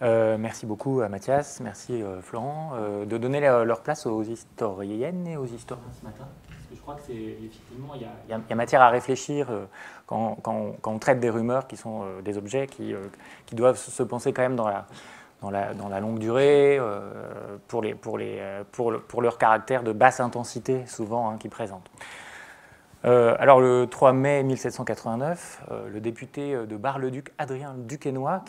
Merci beaucoup à Mathias, merci Florent, de donner leur place aux historiennes et aux historiens ce matin. Parce que je crois que c'est effectivement, il y a matière à réfléchir quand on traite des rumeurs qui sont des objets qui doivent se penser quand même dans la longue durée, pour leur caractère de basse intensité souvent qu'ils présentent. Alors le 3 mai 1789, le député de Bar-le-Duc, Adrien Duquesnoy,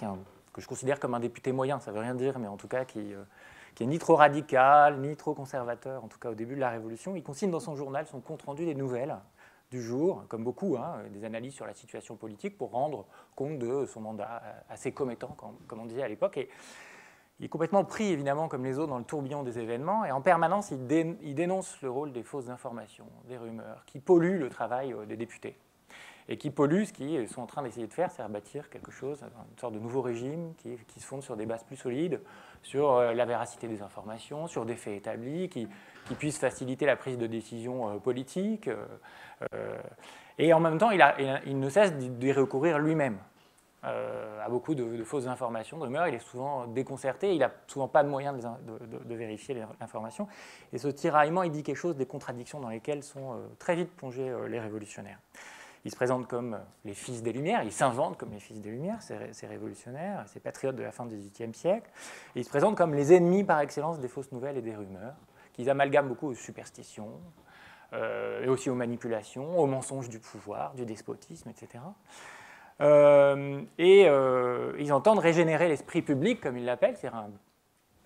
que je considère comme un député moyen, ça ne veut rien dire, mais en tout cas qui est ni trop radical, ni trop conservateur, en tout cas au début de la Révolution, il consigne dans son journal son compte-rendu des nouvelles du jour, comme beaucoup, des analyses sur la situation politique pour rendre compte de son mandat assez commettant, comme on disait à l'époque. Et il est complètement pris, évidemment, comme les autres, dans le tourbillon des événements, et en permanence, il dénonce le rôle des fausses informations, des rumeurs, qui polluent le travail des députés, et qui polluent ce qu'ils sont en train d'essayer de faire, c'est bâtir quelque chose, une sorte de nouveau régime qui se fonde sur des bases plus solides, sur la véracité des informations, sur des faits établis, qui puissent faciliter la prise de décision politique. Et en même temps, il ne cesse d'y recourir lui-même. À beaucoup de fausses informations, de rumeurs, il est souvent déconcerté, il n'a souvent pas de moyens de vérifier l'information. Et ce tiraillement, il dit quelque chose des contradictions dans lesquelles sont très vite plongés les révolutionnaires. Ils se présentent comme les fils des Lumières, ils s'inventent comme les fils des Lumières, ces révolutionnaires, ces patriotes de la fin du XVIIIe siècle. Et ils se présentent comme les ennemis par excellence des fausses nouvelles et des rumeurs, qu'ils amalgament beaucoup aux superstitions, et aussi aux manipulations, aux mensonges du pouvoir, du despotisme, etc. Ils entendent régénérer l'esprit public, comme ils l'appellent, c'est-à-dire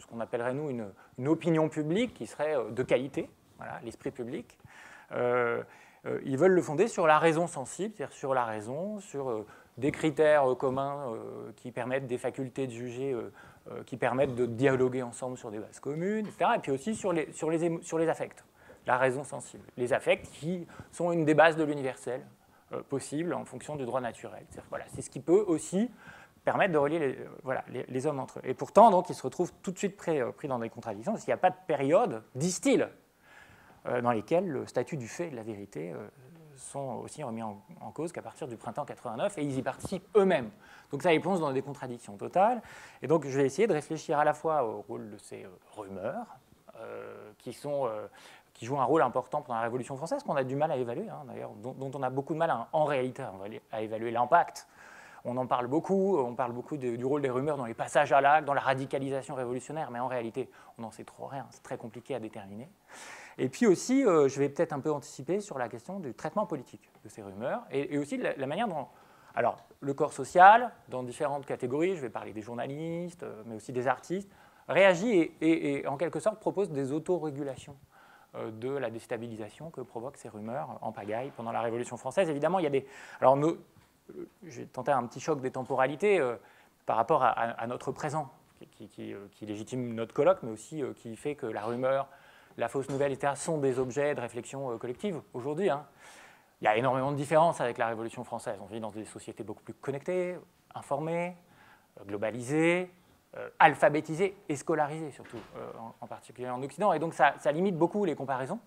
ce qu'on appellerait, nous, une opinion publique qui serait de qualité, voilà, l'esprit public. Ils veulent le fonder sur la raison sensible, c'est-à-dire sur la raison, sur des critères communs qui permettent des facultés de juger, qui permettent de dialoguer ensemble sur des bases communes, etc. Et puis aussi sur les affects, la raison sensible. Les affects qui sont une des bases de l'universel possible en fonction du droit naturel. Voilà, c'est ce qui peut aussi permettre de relier les hommes entre eux. Et pourtant, donc, ils se retrouvent tout de suite pris dans des contradictions, parce qu'il n'y a pas de période, disent-ils, dans lesquelles le statut du fait et de la vérité sont aussi remis en cause qu'à partir du printemps 89, et ils y participent eux-mêmes. Donc ça les plonge dans des contradictions totales. Et donc je vais essayer de réfléchir à la fois au rôle de ces rumeurs, qui jouent un rôle important pendant la Révolution française, qu'on a du mal à évaluer, d'ailleurs, dont on a beaucoup de mal en réalité à évaluer l'impact. On en parle beaucoup, on parle beaucoup du rôle des rumeurs dans les passages à l'acte, dans la radicalisation révolutionnaire, mais en réalité, on n'en sait trop rien, c'est très compliqué à déterminer. Et puis aussi, je vais peut-être un peu anticiper sur la question du traitement politique de ces rumeurs, et aussi de la manière dont... Alors, le corps social, dans différentes catégories, je vais parler des journalistes, mais aussi des artistes, réagit et en quelque sorte propose des autorégulations de la déstabilisation que provoquent ces rumeurs en pagaille pendant la Révolution française. Évidemment, il y a des... Alors, j'ai tenté un petit choc des temporalités par rapport à notre présent, qui légitime notre colloque, mais aussi qui fait que la rumeur, la fausse nouvelle, etc., sont des objets de réflexion collective aujourd'hui. Il y a énormément de différences avec la Révolution française. On vit dans des sociétés beaucoup plus connectées, informées, globalisées, alphabétisées et scolarisées, surtout, en particulier en Occident. Et donc, ça limite beaucoup les comparaisons.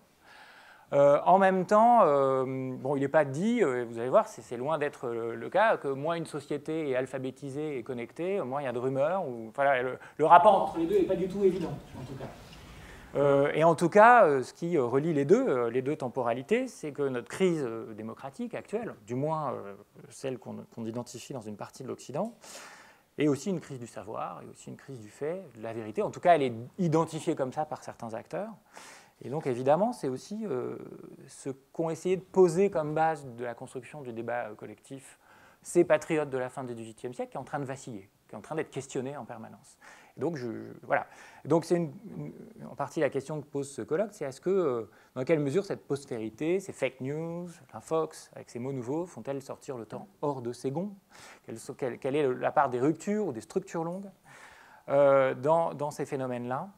En même temps, bon, il n'est pas dit, vous allez voir, c'est loin d'être le cas, que moins une société est alphabétisée et connectée, moins il y a de rumeurs. Voilà, le rapport entre les deux n'est pas du tout évident, en tout cas. Et en tout cas, ce qui relie les deux temporalités, c'est que notre crise démocratique actuelle, du moins celle qu'on identifie dans une partie de l'Occident, est aussi une crise du savoir, et aussi une crise du fait, de la vérité. En tout cas, elle est identifiée comme ça par certains acteurs. Et donc, évidemment, c'est aussi ce qu'ont essayé de poser comme base de la construction du débat collectif ces patriotes de la fin du XVIIIe siècle qui est en train de vaciller, qui est en train d'être questionné en permanence. Et donc, voilà. Donc, c'est en partie la question que pose ce colloque, c'est dans quelle mesure cette postérité, ces fake news, l'infox, avec ces mots nouveaux, font-elles sortir le temps hors de ses gonds ? Quelle est la part des ruptures ou des structures longues dans ces phénomènes-là ?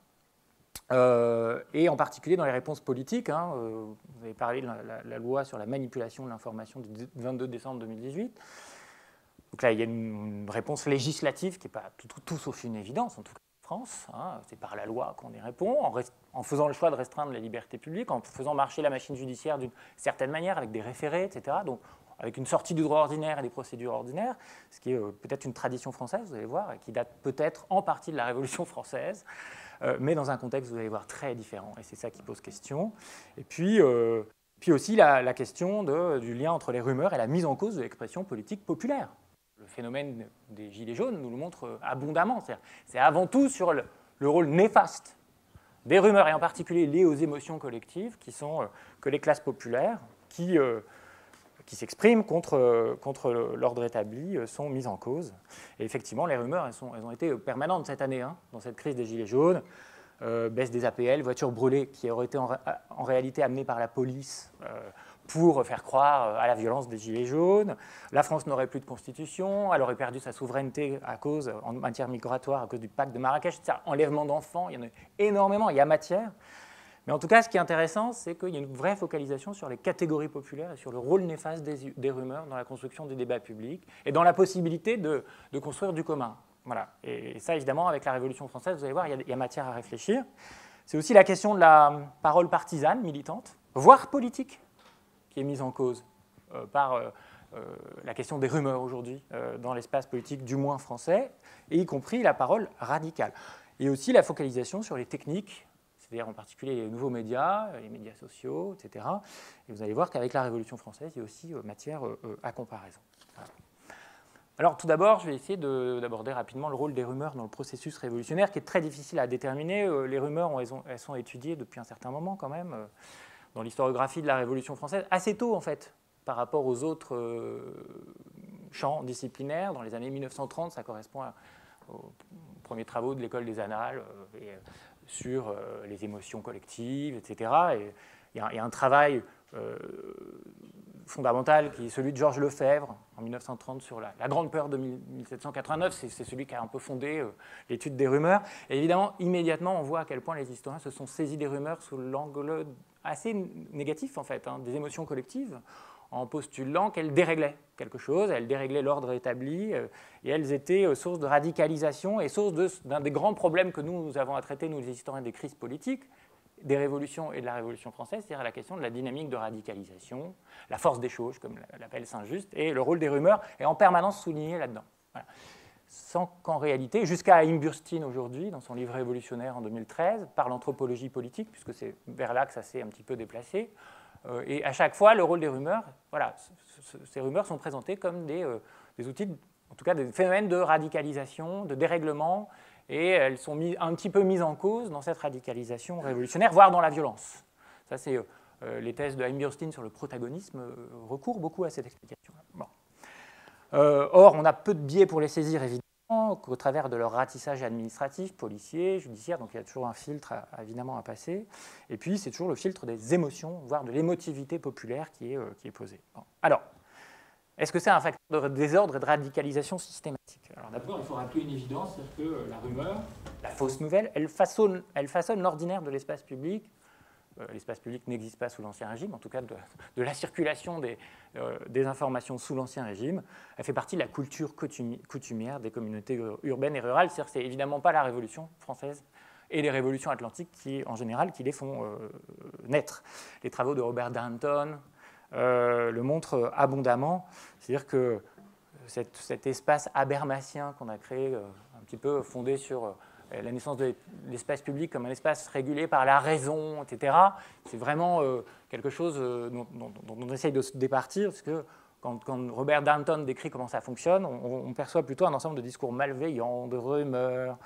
Et en particulier dans les réponses politiques. Vous avez parlé de la loi sur la manipulation de l'information du 22 décembre 2018. Donc là, il y a une réponse législative qui n'est pas tout sauf une évidence, en tout cas en France. C'est par la loi qu'on y répond, en faisant le choix de restreindre la liberté publique, en faisant marcher la machine judiciaire d'une certaine manière, avec des référés, etc. Donc avec une sortie du droit ordinaire et des procédures ordinaires, ce qui est peut-être une tradition française, vous allez voir, et qui date peut-être en partie de la Révolution française, mais dans un contexte, vous allez voir, très différent, et c'est ça qui pose question. Et puis aussi la question du lien entre les rumeurs et la mise en cause de l'expression politique populaire. Le phénomène des Gilets jaunes nous le montre abondamment. C'est avant tout sur le rôle néfaste des rumeurs, et en particulier liées aux émotions collectives, que les classes populaires, qui s'expriment contre l'ordre établi, sont mises en cause. Et effectivement, les rumeurs, elles ont été permanentes cette année, dans cette crise des Gilets jaunes. Baisse des APL, voitures brûlées qui auraient été en réalité amenées par la police pour faire croire à la violence des Gilets jaunes. La France n'aurait plus de constitution, elle aurait perdu sa souveraineté en matière migratoire à cause du pacte de Marrakech, enlèvement d'enfants, il y en a énormément, il y a matière. Mais en tout cas, ce qui est intéressant, c'est qu'il y a une vraie focalisation sur les catégories populaires et sur le rôle néfaste des rumeurs dans la construction des débats publics et dans la possibilité de construire du commun. Voilà. Et ça, évidemment, avec la Révolution française, vous allez voir, il y a matière à réfléchir. C'est aussi la question de la parole partisane, militante, voire politique, qui est mise en cause par la question des rumeurs aujourd'hui dans l'espace politique, du moins français, et y compris la parole radicale. Et aussi la focalisation sur les techniques, c'est-à-dire en particulier les nouveaux médias, les médias sociaux, etc. Et vous allez voir qu'avec la Révolution française, il y a aussi matière à comparaison. Voilà. Alors tout d'abord, je vais essayer d'aborder rapidement le rôle des rumeurs dans le processus révolutionnaire, qui est très difficile à déterminer. Les rumeurs, elles sont étudiées depuis un certain moment quand même, dans l'historiographie de la Révolution française, assez tôt en fait, par rapport aux autres champs disciplinaires. Dans les années 1930, ça correspond aux premiers travaux de l'École des Annales sur les émotions collectives, etc. Et il y a un travail fondamental qui est celui de Georges Lefebvre en 1930 sur la grande peur de 1789. C'est celui qui a un peu fondé l'étude des rumeurs. Et évidemment, immédiatement, on voit à quel point les historiens se sont saisis des rumeurs sous l'angle assez négatif, en fait, des émotions collectives, en postulant qu'elles déréglaient quelque chose, elles déréglaient l'ordre établi, et elles étaient source de radicalisation et source d'un des grands problèmes que nous avons à traiter, nous les historiens des crises politiques, des révolutions et de la Révolution française, c'est-à-dire la question de la dynamique de radicalisation, la force des choses, comme l'appelle Saint-Just, et le rôle des rumeurs est en permanence souligné là-dedans. Voilà. Sans qu'en réalité, jusqu'à Haïm Burstein aujourd'hui, dans son livre révolutionnaire en 2013, par l'anthropologie politique, puisque c'est vers là que ça s'est un petit peu déplacé, et à chaque fois, le rôle des rumeurs, voilà, ces rumeurs sont présentées comme des outils, en tout cas des phénomènes de radicalisation, de dérèglement, et elles sont un petit peu mises en cause dans cette radicalisation révolutionnaire, voire dans la violence. Ça, c'est les thèses de Haïm Burstein sur le protagonisme recourent beaucoup à cette explication-là. Bon. Or, on a peu de biais pour les saisir, évidemment, qu'au travers de leur ratissage administratif, policier, judiciaire, donc il y a toujours un filtre évidemment à passer. Et puis, c'est toujours le filtre des émotions, voire de l'émotivité populaire qui est posé. Bon. Alors, est-ce que c'est un facteur de désordre et de radicalisation systématique? Alors d'abord, il faut rappeler une évidence, c'est que la rumeur, la fausse nouvelle, elle façonne l'ordinaire de l'espace public. L'espace public n'existe pas sous l'Ancien Régime, en tout cas de la circulation des informations sous l'Ancien Régime. Elle fait partie de la culture coutumière des communautés urbaines et rurales. C'est-à-dire que ce n'est évidemment pas la Révolution française et les révolutions atlantiques en général qui les font naître. Les travaux de Robert Darnton le montrent abondamment. C'est-à-dire que cet espace habermasien qu'on a créé, un petit peu fondé sur la naissance de l'espace public comme un espace régulé par la raison, etc., c'est vraiment quelque chose dont on essaye de se départir, parce que quand Robert Darnton décrit comment ça fonctionne, on perçoit plutôt un ensemble de discours malveillants, de rumeurs,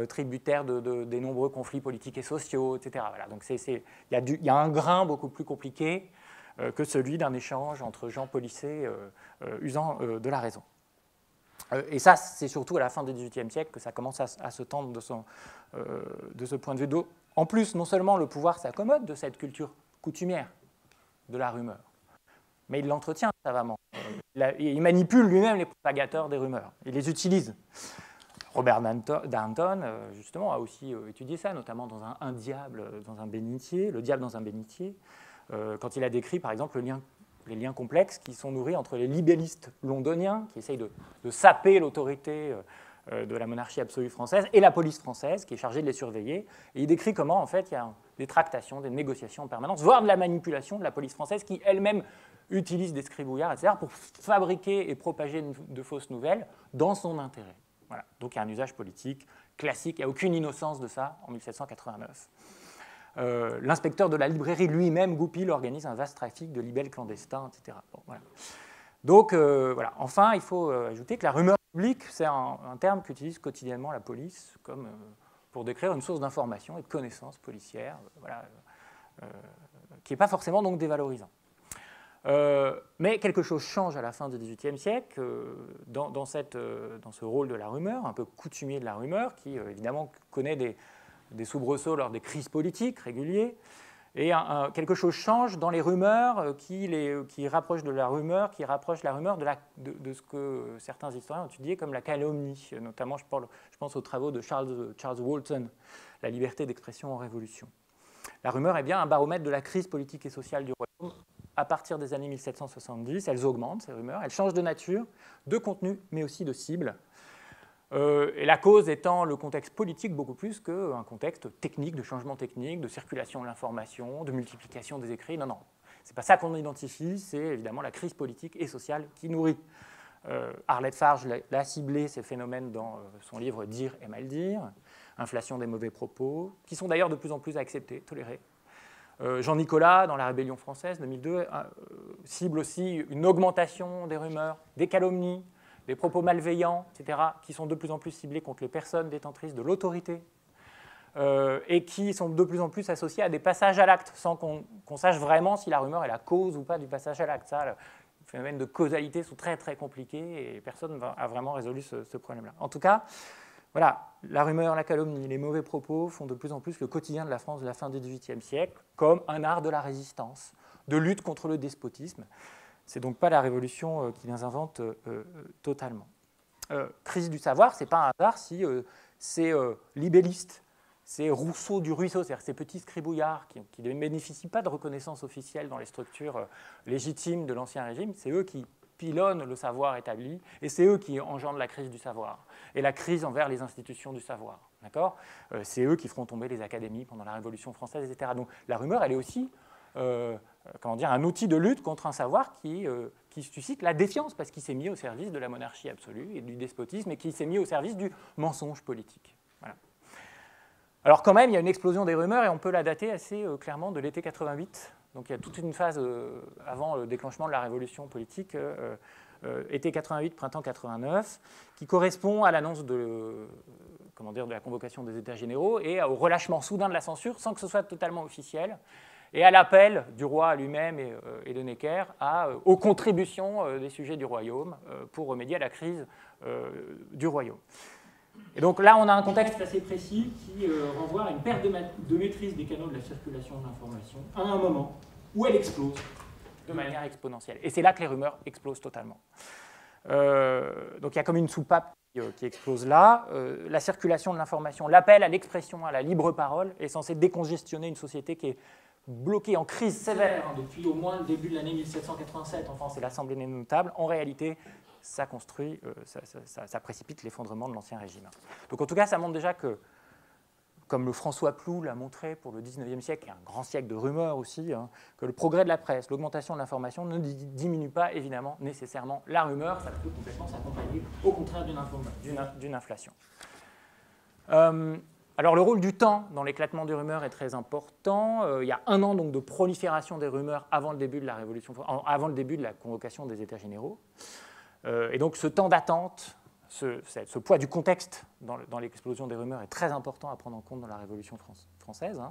tributaires des nombreux conflits politiques et sociaux, etc. Voilà. Donc il y a un grain beaucoup plus compliqué que celui d'un échange entre gens policés usant de la raison. Et ça, c'est surtout à la fin du XVIIIe siècle que ça commence à se tendre de ce point de vue. En plus, non seulement le pouvoir s'accommode de cette culture coutumière de la rumeur, mais il l'entretient savamment. Il manipule lui-même les propagateurs des rumeurs. Il les utilise. Robert Darnton, justement, a aussi étudié ça, notamment dans un diable dans un bénitier, le diable dans un bénitier, quand il a décrit, par exemple, les liens complexes qui sont nourris entre les libellistes londoniens, qui essayent de saper l'autorité de la monarchie absolue française, et la police française, qui est chargée de les surveiller. Et il décrit comment, en fait, il y a des tractations, des négociations en permanence, voire de la manipulation de la police française, qui elle-même utilise des scribouillards, etc., pour fabriquer et propager de fausses nouvelles dans son intérêt. Voilà. Donc il y a un usage politique classique, il n'y a aucune innocence de ça en 1789. L'inspecteur de la librairie lui-même, Goupil, organise un vaste trafic de libelles clandestins, etc. Bon, voilà. Donc, voilà. Enfin, il faut ajouter que la rumeur publique, c'est un terme qu'utilise quotidiennement la police comme, pour décrire une source d'information et de connaissances policières, voilà, qui n'est pas forcément donc dévalorisant. Mais quelque chose change à la fin du XVIIIe siècle dans ce rôle de la rumeur, un peu coutumier de la rumeur, qui évidemment connaît des soubresauts lors des crises politiques réguliers. Et quelque chose change dans les rumeurs qui rapprochent de la rumeur, qui rapproche la rumeur de ce que certains historiens ont étudié comme la calomnie. Notamment, je pense aux travaux de Charles Walton, La liberté d'expression en Révolution. La rumeur est bien un baromètre de la crise politique et sociale du royaume. À partir des années 1770, elles augmentent, ces rumeurs. Elles changent de nature, de contenu, mais aussi de cible. Et la cause étant le contexte politique beaucoup plus qu'un contexte technique, de changement technique, de circulation de l'information, de multiplication des écrits. Non, non, ce n'est pas ça qu'on identifie, c'est évidemment la crise politique et sociale qui nourrit. Arlette Farge l'a ciblé, ces phénomènes, dans son livre « Dire et mal dire », inflation des mauvais propos, qui sont d'ailleurs de plus en plus acceptés, tolérés. Jean Nicolas, dans La Rébellion française, 2002, cible aussi une augmentation des rumeurs, des calomnies, des propos malveillants, etc., qui sont de plus en plus ciblés contre les personnes détentrices de l'autorité et qui sont de plus en plus associés à des passages à l'acte, sans qu'on sache vraiment si la rumeur est la cause ou pas du passage à l'acte. Ça, les phénomènes de causalité sont très, très compliqués et personne n'a vraiment résolu ce problème-là. En tout cas, voilà, la rumeur, la calomnie, les mauvais propos font de plus en plus le quotidien de la France de la fin du XVIIIe siècle comme un art de la résistance, de lutte contre le despotisme. Ce n'est donc pas la Révolution qui les invente totalement. Crise du savoir, ce n'est pas un hasard si ces libellistes, ces Rousseau du ruisseau, c'est-à-dire ces petits scribouillards qui ne bénéficient pas de reconnaissance officielle dans les structures légitimes de l'Ancien Régime, c'est eux qui pilonnent le savoir établi, et c'est eux qui engendrent la crise du savoir, et la crise envers les institutions du savoir. D'accord ? C'est eux qui feront tomber les académies pendant la Révolution française, etc. Donc la rumeur, elle est aussi un outil de lutte contre un savoir qui suscite la défiance, parce qu'il s'est mis au service de la monarchie absolue et du despotisme, et qui s'est mis au service du mensonge politique. Voilà. Alors quand même, il y a une explosion des rumeurs, et on peut la dater assez clairement de l'été 88. Donc il y a toute une phase avant le déclenchement de la révolution politique, été 88, printemps 89, qui correspond à l'annonce de la convocation des États généraux et au relâchement soudain de la censure, sans que ce soit totalement officiel, et à l'appel du roi lui-même et de Necker aux contributions des sujets du royaume pour remédier à la crise du royaume. Et donc là, on a un contexte assez précis qui renvoie à une perte de maîtrise des canaux de la circulation de l'information à un moment où elle explose de manière exponentielle. Et c'est là que les rumeurs explosent totalement. Donc il y a comme une soupape qui explose là. La circulation de l'information, l'appel à l'expression, à la libre parole, est censé décongestionner une société qui est bloquée en crise sévère depuis au moins le début de l'année 1787 en France et l'Assemblée des notables. En réalité, ça précipite l'effondrement de l'Ancien Régime. Donc en tout cas, ça montre déjà que, comme le François Ploux l'a montré pour le XIXe siècle, qui est un grand siècle de rumeurs aussi, que le progrès de la presse, l'augmentation de l'information ne diminue pas évidemment nécessairement la rumeur, ça peut complètement s'accompagner au contraire d'une inflation. Alors le rôle du temps dans l'éclatement des rumeurs est très important. Il y a un an donc, de prolifération des rumeurs avant le début de la convocation des États généraux. Et donc ce temps d'attente, ce poids du contexte dans l'explosion des rumeurs est très important à prendre en compte dans la Révolution française.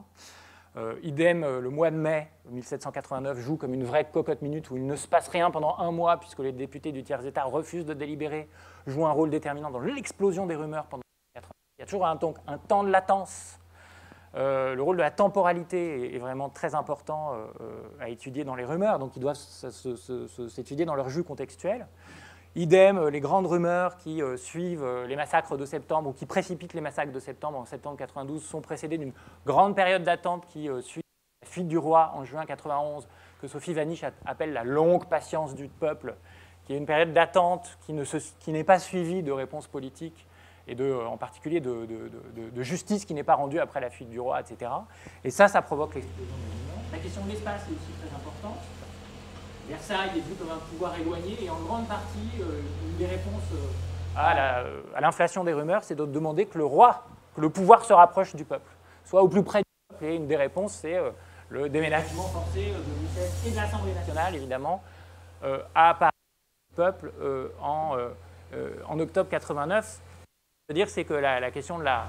Idem, le mois de mai 1789 joue comme une vraie cocotte-minute où il ne se passe rien pendant un mois puisque les députés du tiers-État refusent de délibérer, jouent un rôle déterminant dans l'explosion des rumeurs pendant 4 ans. Il y a toujours un temps de latence. Le rôle de la temporalité est vraiment très important à étudier dans les rumeurs, donc ils doivent s'étudier dans leur jus contextuel. Idem, les grandes rumeurs qui suivent les massacres de septembre ou qui précipitent les massacres de septembre en septembre 92 sont précédées d'une grande période d'attente qui suit la fuite du roi en juin 91, que Sophie Vanish appelle la longue patience du peuple, qui est une période d'attente qui n'est pas suivie de réponses politiques et en particulier de justice qui n'est pas rendue après la fuite du roi, etc. Et ça provoque l'explosion des rumeurs. La question de l'espace est aussi très importante. Versailles est vu comme un pouvoir éloigné, et en grande partie, une des réponses à l'inflation des rumeurs, c'est de demander que que le pouvoir se rapproche du peuple, soit au plus près du peuple, et une des réponses, c'est le déménagement forcé de Bruxelles et de l'Assemblée nationale, évidemment, à Paris, du peuple, en octobre 89. C'est-à-dire c'est que la question de la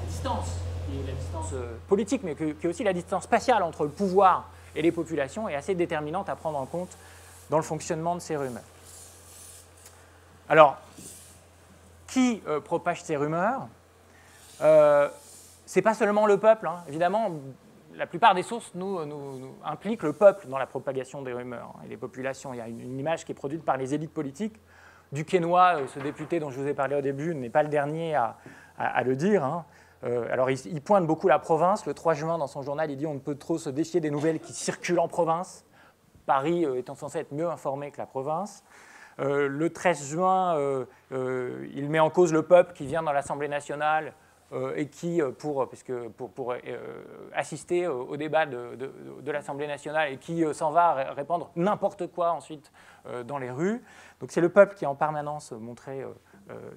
distance, qui est la distance politique, mais qui est aussi la distance spatiale entre le pouvoir et les populations, est assez déterminante à prendre en compte dans le fonctionnement de ces rumeurs. Alors, qui propage ces rumeurs? C'est pas seulement le peuple, hein. Évidemment, la plupart des sources nous impliquent le peuple dans la propagation des rumeurs et des populations. Il y a une image qui est produite par les élites politiques. Duquesnoy, ce député dont je vous ai parlé au début, n'est pas le dernier à le dire, hein. Alors, il pointe beaucoup la province. Le 3 juin, dans son journal, il dit « On ne peut trop se défier des nouvelles qui circulent en province », Paris étant censé être mieux informé que la province. Le 13 juin, il met en cause le peuple qui vient dans l'Assemblée nationale et qui, pour assister au débat de l'Assemblée nationale, et qui s'en va répandre n'importe quoi ensuite dans les rues. Donc c'est le peuple qui est en permanence montré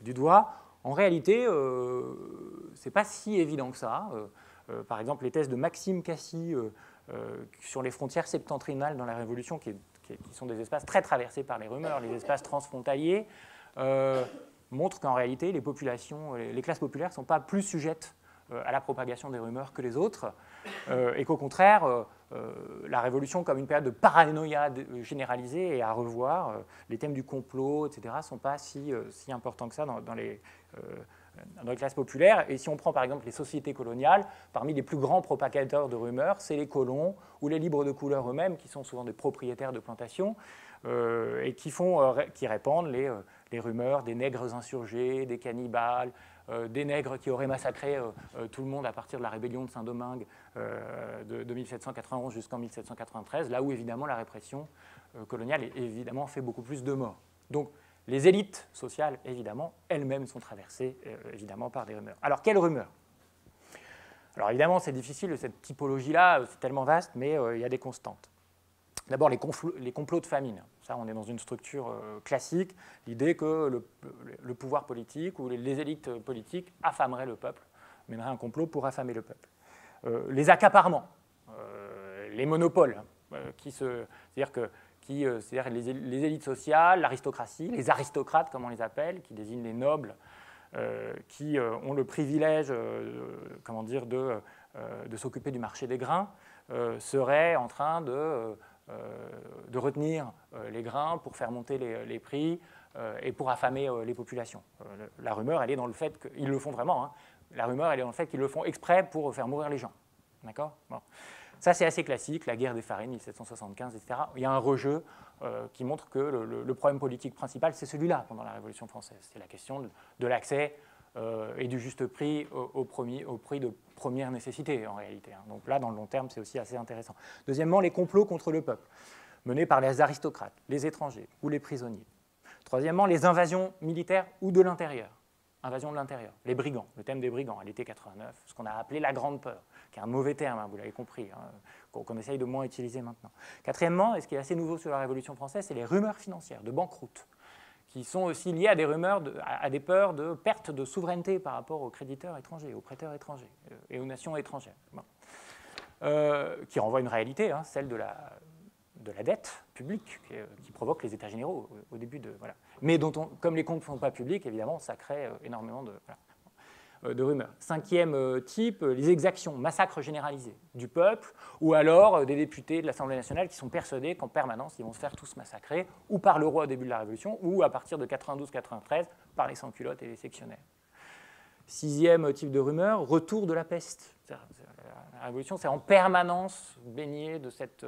du doigt. En réalité, ce n'est pas si évident que ça. Par exemple, les thèses de Maxime Cassis sur les frontières septentrionales dans la Révolution, qui sont des espaces très traversés par les rumeurs, les espaces transfrontaliers, montrent qu'en réalité, les populations, les classes populaires ne sont pas plus sujettes à la propagation des rumeurs que les autres, et qu'au contraire, la Révolution, comme une période de paranoïa généralisée et à revoir, les thèmes du complot, etc., ne sont pas si importants que ça dans les classes populaires. Et si on prend par exemple les sociétés coloniales, parmi les plus grands propagateurs de rumeurs, c'est les colons ou les libres de couleur eux-mêmes, qui sont souvent des propriétaires de plantations, et qui répandent les rumeurs des nègres insurgés, des cannibales, des nègres qui auraient massacré tout le monde à partir de la rébellion de Saint-Domingue de 1791 jusqu'en 1793, là où évidemment la répression coloniale évidemment fait beaucoup plus de morts. Donc les élites sociales, évidemment, elles-mêmes sont traversées évidemment par des rumeurs. Alors quelles rumeurs? Alors évidemment c'est difficile, cette typologie-là, c'est tellement vaste, mais il y a des constantes. D'abord, les complots de famine. Ça, on est dans une structure classique, l'idée que le pouvoir politique ou les élites politiques affameraient le peuple, mèneraient un complot pour affamer le peuple. Les accaparements, les monopoles, c'est-à-dire les élites sociales, l'aristocratie, les aristocrates, comme on les appelle, qui désignent les nobles, qui ont le privilège de s'occuper du marché des grains, seraient en train de retenir les grains pour faire monter les prix et pour affamer les populations. La rumeur, elle est dans le fait qu'ils le font vraiment. Hein. La rumeur, elle est dans le fait qu'ils le font exprès pour faire mourir les gens. D'accord ? Bon. Ça, c'est assez classique, la guerre des farines, 1775, etc. Il y a un rejeu qui montre que le problème politique principal, c'est celui-là pendant la Révolution française. C'est la question de l'accès et du juste prix au prix de première nécessité, en réalité. Donc là, dans le long terme, c'est aussi assez intéressant. Deuxièmement, les complots contre le peuple, menés par les aristocrates, les étrangers ou les prisonniers. Troisièmement, les invasions militaires ou de l'intérieur. Invasion de l'intérieur, les brigands, le thème des brigands à l'été 89, ce qu'on a appelé la grande peur, qui est un mauvais terme, hein, vous l'avez compris, hein, qu'on essaye de moins utiliser maintenant. Quatrièmement, et ce qui est assez nouveau sur la Révolution française, c'est les rumeurs financières de banqueroute, qui sont aussi liées à des rumeurs, à des peurs de perte de souveraineté par rapport aux créditeurs étrangers, aux prêteurs étrangers et aux nations étrangères. Bon. Qui renvoie une réalité, hein, celle de la dette publique qui provoque les états généraux au début de... Voilà. Mais dont comme les comptes ne sont pas publics, évidemment, ça crée énormément de rumeurs. Cinquième type, les exactions, massacres généralisés du peuple, ou alors des députés de l'Assemblée nationale qui sont persuadés qu'en permanence, ils vont se faire tous massacrer, ou par le roi au début de la Révolution, ou à partir de 92-93, par les sans-culottes et les sectionnaires. Sixième type de rumeur, retour de la peste. La Révolution, c'est en permanence baigné de cette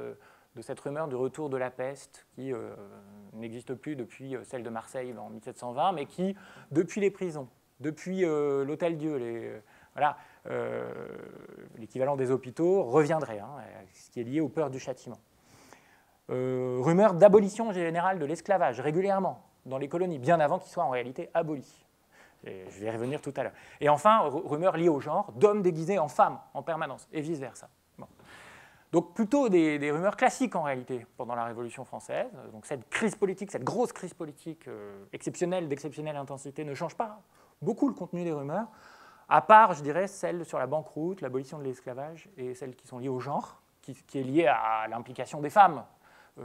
rumeur du retour de la peste qui n'existe plus depuis celle de Marseille en 1720, mais qui, depuis les prisons, depuis l'Hôtel-Dieu, l'équivalent des hôpitaux, reviendrait, hein, ce qui est lié aux peurs du châtiment. Rumeur d'abolition générale de l'esclavage, régulièrement, dans les colonies, bien avant qu'il soit en réalité aboli. Et je vais y revenir tout à l'heure. Et enfin, rumeur liée au genre, d'hommes déguisés en femmes en permanence, et vice-versa. Bon. Donc plutôt des rumeurs classiques en réalité pendant la Révolution française. Donc cette crise politique, cette grosse crise politique exceptionnelle, d'exceptionnelle intensité ne change pas beaucoup le contenu des rumeurs, à part, je dirais, celles sur la banqueroute, l'abolition de l'esclavage et celles qui sont liées au genre, qui est liée à l'implication des femmes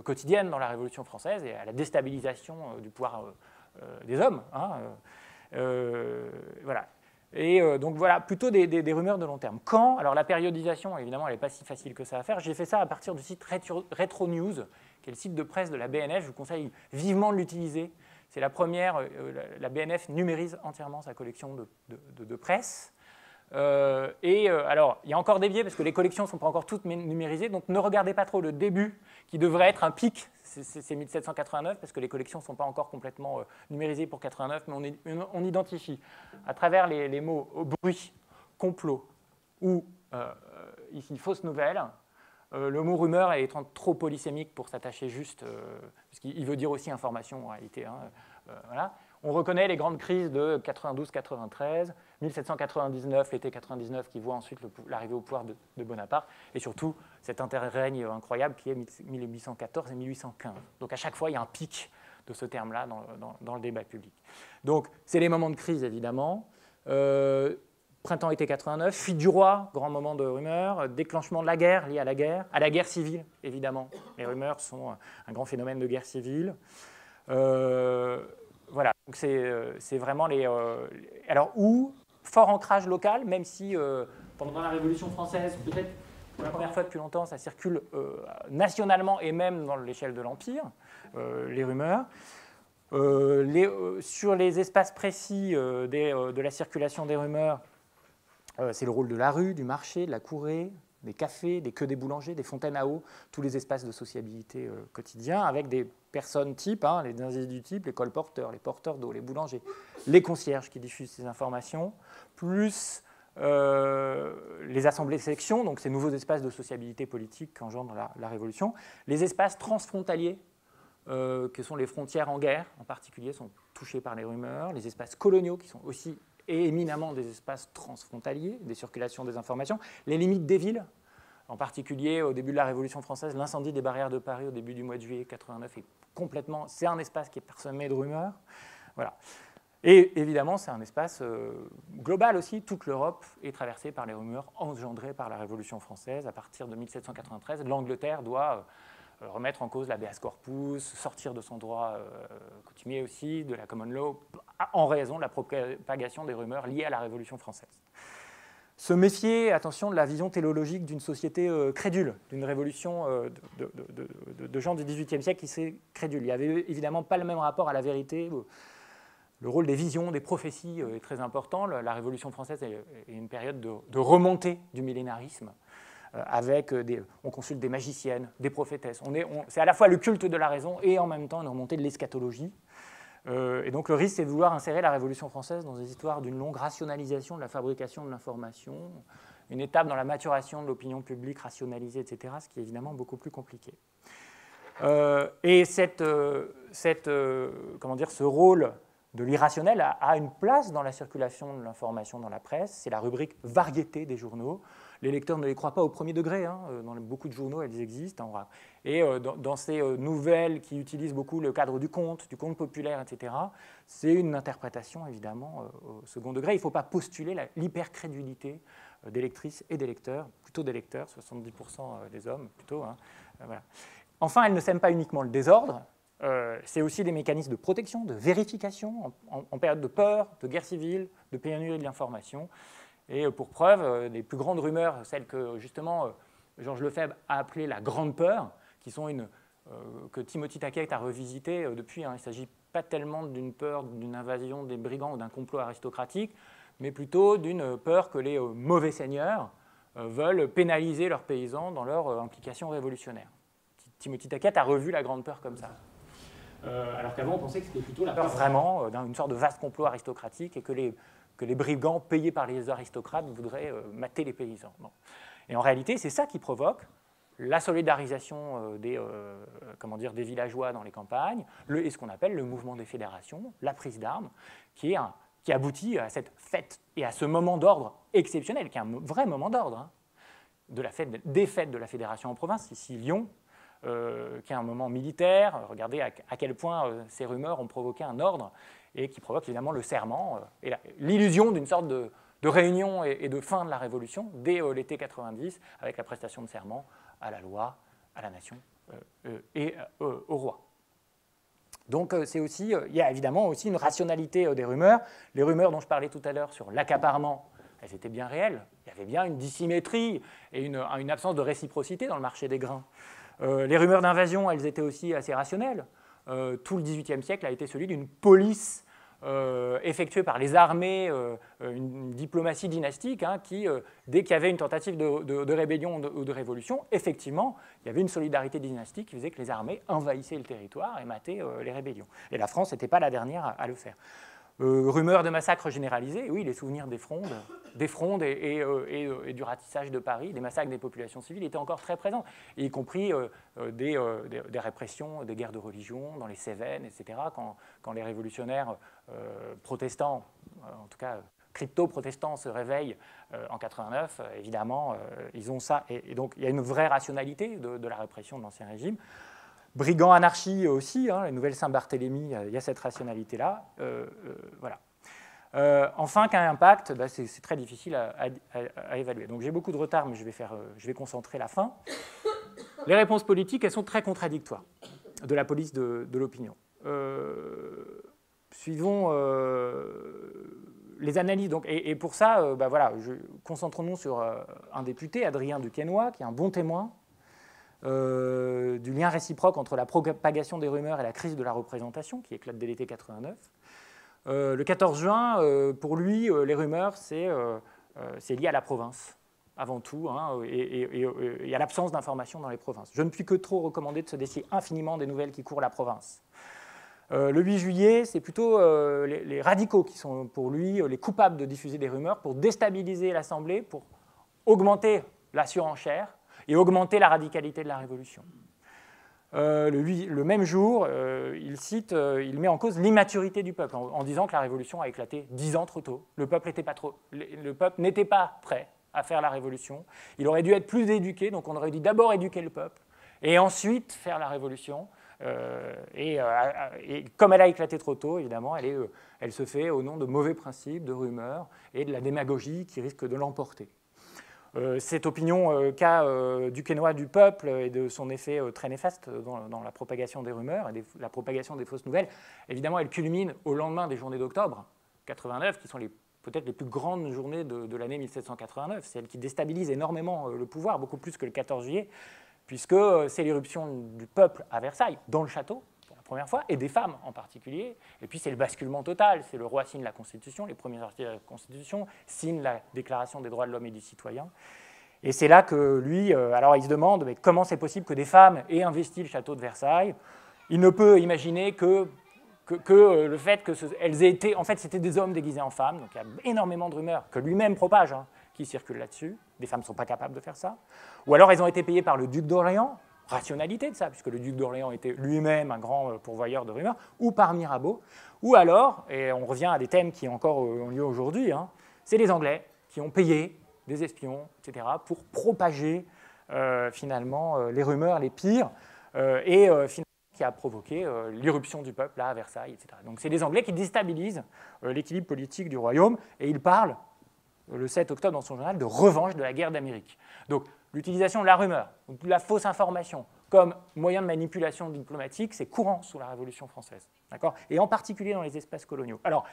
quotidienne dans la Révolution française et à la déstabilisation du pouvoir des hommes. Hein, voilà. Et donc voilà, plutôt des rumeurs de long terme. Quand? Alors la périodisation, évidemment, elle n'est pas si facile que ça à faire. J'ai fait ça à partir du site Retro News, qui est le site de presse de la BNF. Je vous conseille vivement de l'utiliser. C'est la première, la BNF numérise entièrement sa collection de presse. Alors, il y a encore des biais parce que les collections ne sont pas encore toutes numérisées, donc ne regardez pas trop le début, qui devrait être un pic, c'est 1789, parce que les collections ne sont pas encore complètement numérisées pour 89, mais on identifie à travers les mots bruit, complot ou ici fausse nouvelle. Le mot rumeur est trop polysémique pour s'attacher juste, parce qu'il veut dire aussi information en réalité. Hein, voilà. On reconnaît les grandes crises de 92-93, 1799, l'été 99 qui voit ensuite l'arrivée au pouvoir de Bonaparte, et surtout cet interrègne incroyable qui est 1814 et 1815. Donc à chaque fois, il y a un pic de ce terme-là dans le débat public. Donc c'est les moments de crise, évidemment. Printemps-été 89, fuite du roi, grand moment de rumeurs, déclenchement de la guerre, lié à la guerre civile, évidemment. Les rumeurs sont un grand phénomène de guerre civile. Voilà, donc c'est vraiment les... alors, fort ancrage local, même si pendant la Révolution française, peut-être pour la première fois depuis longtemps, ça circule nationalement et même dans l'échelle de l'Empire, les rumeurs. Sur les espaces précis de la circulation des rumeurs, c'est le rôle de la rue, du marché, de la courée, des cafés, des queues des boulangers, des fontaines à eau, tous les espaces de sociabilité quotidiens, avec des personnes types, hein, les individus types, les colporteurs, les porteurs d'eau, les boulangers, les concierges qui diffusent ces informations, plus les assemblées de section, donc ces nouveaux espaces de sociabilité politique qu'engendre la Révolution, les espaces transfrontaliers, que sont les frontières en guerre, en particulier, sont touchés par les rumeurs, les espaces coloniaux qui sont aussi et éminemment des espaces transfrontaliers, des circulations des informations, les limites des villes, en particulier au début de la Révolution française, l'incendie des barrières de Paris au début du mois de juillet 89 est complètement, c'est un espace qui est parsemé de rumeurs, voilà. Et évidemment, c'est un espace global aussi, toute l'Europe est traversée par les rumeurs engendrées par la Révolution française. À partir de 1793, l'Angleterre doit remettre en cause l'habeas corpus, sortir de son droit coutumier aussi, de la common law, en raison de la propagation des rumeurs liées à la Révolution française. Se méfier, attention, de la vision téléologique d'une société crédule, d'une révolution de gens du XVIIIe siècle qui s'est crédule. Il n'y avait évidemment pas le même rapport à la vérité. Le rôle des visions, des prophéties est très important. La Révolution française est une période de remontée du millénarisme. On consulte des magiciennes, des prophétesses. C'est à la fois le culte de la raison et en même temps une remontée de l'eschatologie. Et donc le risque, c'est de vouloir insérer la Révolution française dans des histoires d'une longue rationalisation de la fabrication de l'information, une étape dans la maturation de l'opinion publique rationalisée, etc., ce qui est évidemment beaucoup plus compliqué. Et ce rôle de l'irrationnel a une place dans la circulation de l'information dans la presse. C'est la rubrique variété des journaux. Les lecteurs ne les croient pas au premier degré. Hein. Dans beaucoup de journaux, elles existent. Et dans ces nouvelles qui utilisent beaucoup le cadre du conte populaire, etc., c'est une interprétation, évidemment, au second degré. Il ne faut pas postuler l'hypercrédulité des lectrices et des lecteurs, plutôt des lecteurs, 70% des hommes, plutôt. Hein. Voilà. Enfin, elles ne sèment pas uniquement le désordre. C'est aussi des mécanismes de protection, de vérification en période de peur, de guerre civile, de pénurie de l'information. Et pour preuve, les plus grandes rumeurs, celles que justement Georges Lefebvre a appelées la grande peur, qui sont que Timothy Taquet a revisité depuis. Hein. Il ne s'agit pas tellement d'une peur d'une invasion des brigands ou d'un complot aristocratique, mais plutôt d'une peur que les mauvais seigneurs veulent pénaliser leurs paysans dans leur implication révolutionnaire. Timothy Taquet a revu la grande peur comme ça. Alors qu'avant, on pensait que c'était plutôt la peur vraiment d'une sorte de vaste complot aristocratique et que les brigands payés par les aristocrates voudraient mater les paysans. Bon. Et en réalité, c'est ça qui provoque la solidarisation des villageois dans les campagnes, et ce qu'on appelle le mouvement des fédérations, la prise d'armes, qui aboutit à cette fête et à ce moment d'ordre exceptionnel, qui est un vrai moment d'ordre. Hein. défaite de la fédération en province, ici Lyon, qui est un moment militaire. Regardez à quel point ces rumeurs ont provoqué un ordre et qui provoque évidemment le serment et l'illusion d'une sorte de réunion et de fin de la Révolution dès l'été 90, avec la prestation de serment à la loi, à la nation et au roi. Donc il y a évidemment aussi une rationalité des rumeurs. Les rumeurs dont je parlais tout à l'heure sur l'accaparement, elles étaient bien réelles. Il y avait bien une dissymétrie et une absence de réciprocité dans le marché des grains. Les rumeurs d'invasion, elles étaient aussi assez rationnelles. Tout le XVIIIe siècle a été celui d'une police effectuée par les armées, une diplomatie dynastique qui, dès qu'il y avait une tentative de rébellion ou de révolution, effectivement, il y avait une solidarité dynastique qui faisait que les armées envahissaient le territoire et mataient les rébellions. Et la France n'était pas la dernière à le faire. Rumeurs de massacres généralisés, oui, les souvenirs des frondes et du ratissage de Paris, des massacres des populations civiles étaient encore très présents, y compris des répressions, des guerres de religion dans les Cévennes, etc., quand les révolutionnaires protestants, en tout cas crypto-protestants, se réveillent en 89, évidemment, ils ont ça. Et donc, il y a une vraie rationalité de la répression de l'Ancien Régime. Brigands, anarchie aussi, les nouvelles Saint-Barthélemy, il y a cette rationalité-là. Voilà. Enfin, qu'un impact, c'est très difficile à évaluer. Donc j'ai beaucoup de retard, mais je vais concentrer la fin. Les réponses politiques, elles sont très contradictoires de la police de l'opinion. Suivons les analyses. Donc, et pour ça, voilà, concentrons-nous sur un député, Adrien Duquesnoy, qui est un bon témoin du lien réciproque entre la propagation des rumeurs et la crise de la représentation, qui éclate dès l'été 89. Le 14 juin, pour lui, les rumeurs, c'est lié à la province, avant tout, et à l'absence d'informations dans les provinces. Je ne puis que trop recommander de se défier infiniment des nouvelles qui courent la province. Le 8 juillet, c'est plutôt les radicaux qui sont, pour lui, les coupables de diffuser des rumeurs pour déstabiliser l'Assemblée, pour augmenter la surenchère et augmenter la radicalité de la Révolution. Le même jour, il met en cause l'immaturité du peuple en disant que la Révolution a éclaté 10 ans trop tôt. Le peuple n'était pas prêt à faire la Révolution. Il aurait dû être plus éduqué, donc on aurait dû d'abord éduquer le peuple et ensuite faire la Révolution. Et comme elle a éclaté trop tôt, évidemment, elle se fait au nom de mauvais principes, de rumeurs et de la démagogie qui risque de l'emporter. Cette opinion qu'a Duquesnoy du peuple et de son effet très néfaste dans la propagation des rumeurs et la propagation des fausses nouvelles, évidemment, elle culmine au lendemain des journées d'octobre 89, qui sont peut-être les plus grandes journées de l'année 1789. C'est elles qui déstabilisent énormément le pouvoir, beaucoup plus que le 14 juillet, puisque c'est l'irruption du peuple à Versailles, dans le château, pour la première fois, et des femmes en particulier. Et puis c'est le basculement total, c'est le roi signe la Constitution, les premiers articles de la Constitution, signe la Déclaration des droits de l'homme et du citoyen. Et c'est là que lui, alors il se demande mais comment c'est possible que des femmes aient investi le château de Versailles. Il ne peut imaginer que le fait qu'elles aient été, en fait c'était des hommes déguisés en femmes, donc il y a énormément de rumeurs que lui-même propage, qui circulent là-dessus. Des femmes ne sont pas capables de faire ça. Ou alors elles ont été payées par le duc d'Orléans, rationalité de ça, puisque le duc d'Orléans était lui-même un grand pourvoyeur de rumeurs, ou par Mirabeau. Ou alors, et on revient à des thèmes qui encore ont lieu aujourd'hui, c'est les Anglais qui ont payé des espions, etc., pour propager finalement les rumeurs les pires, et finalement qui a provoqué l'irruption du peuple là, à Versailles, etc. Donc c'est les Anglais qui déstabilisent l'équilibre politique du royaume, et ils parlent le 7 octobre dans son journal de revanche de la guerre d'Amérique. Donc l'utilisation de la rumeur, de la fausse information comme moyen de manipulation diplomatique, c'est courant sous la Révolution française, d'accord ? Et en particulier dans les espaces coloniaux. Alors,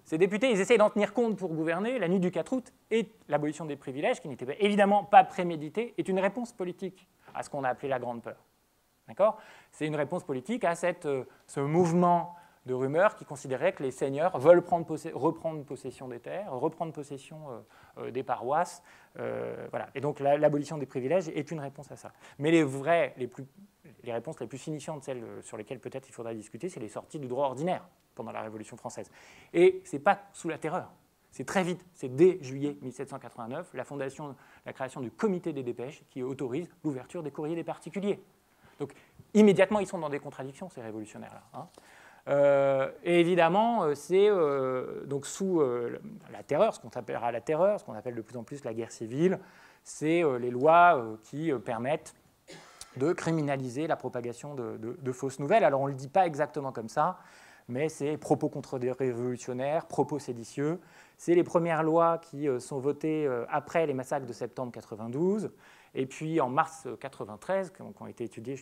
ces députés, ils essayent d'en tenir compte pour gouverner. La nuit du 4 août et l'abolition des privilèges, qui n'était évidemment pas préméditée, est une réponse politique à ce qu'on a appelé la Grande Peur. D'accord ? C'est une réponse politique à ce mouvement de rumeurs qui considéraient que les seigneurs veulent reprendre possession des terres, reprendre possession des paroisses. Voilà. Et donc l'abolition des privilèges est une réponse à ça. Mais les réponses les plus signifiantes, celles sur lesquelles peut-être il faudra discuter, c'est les sorties du droit ordinaire pendant la Révolution française. Et ce n'est pas sous la terreur. C'est très vite, c'est dès juillet 1789, la création du comité des dépêches qui autorise l'ouverture des courriers des particuliers. Donc immédiatement, ils sont dans des contradictions, ces révolutionnaires-là. Et évidemment, c'est donc sous la terreur, ce qu'on appellera la terreur, ce qu'on appelle de plus en plus la guerre civile, c'est les lois qui permettent de criminaliser la propagation de fausses nouvelles. Alors on ne le dit pas exactement comme ça, mais c'est propos contre des révolutionnaires, propos séditieux. C'est les premières lois qui sont votées après les massacres de septembre 92, et puis en mars 93, qui ont été étudiées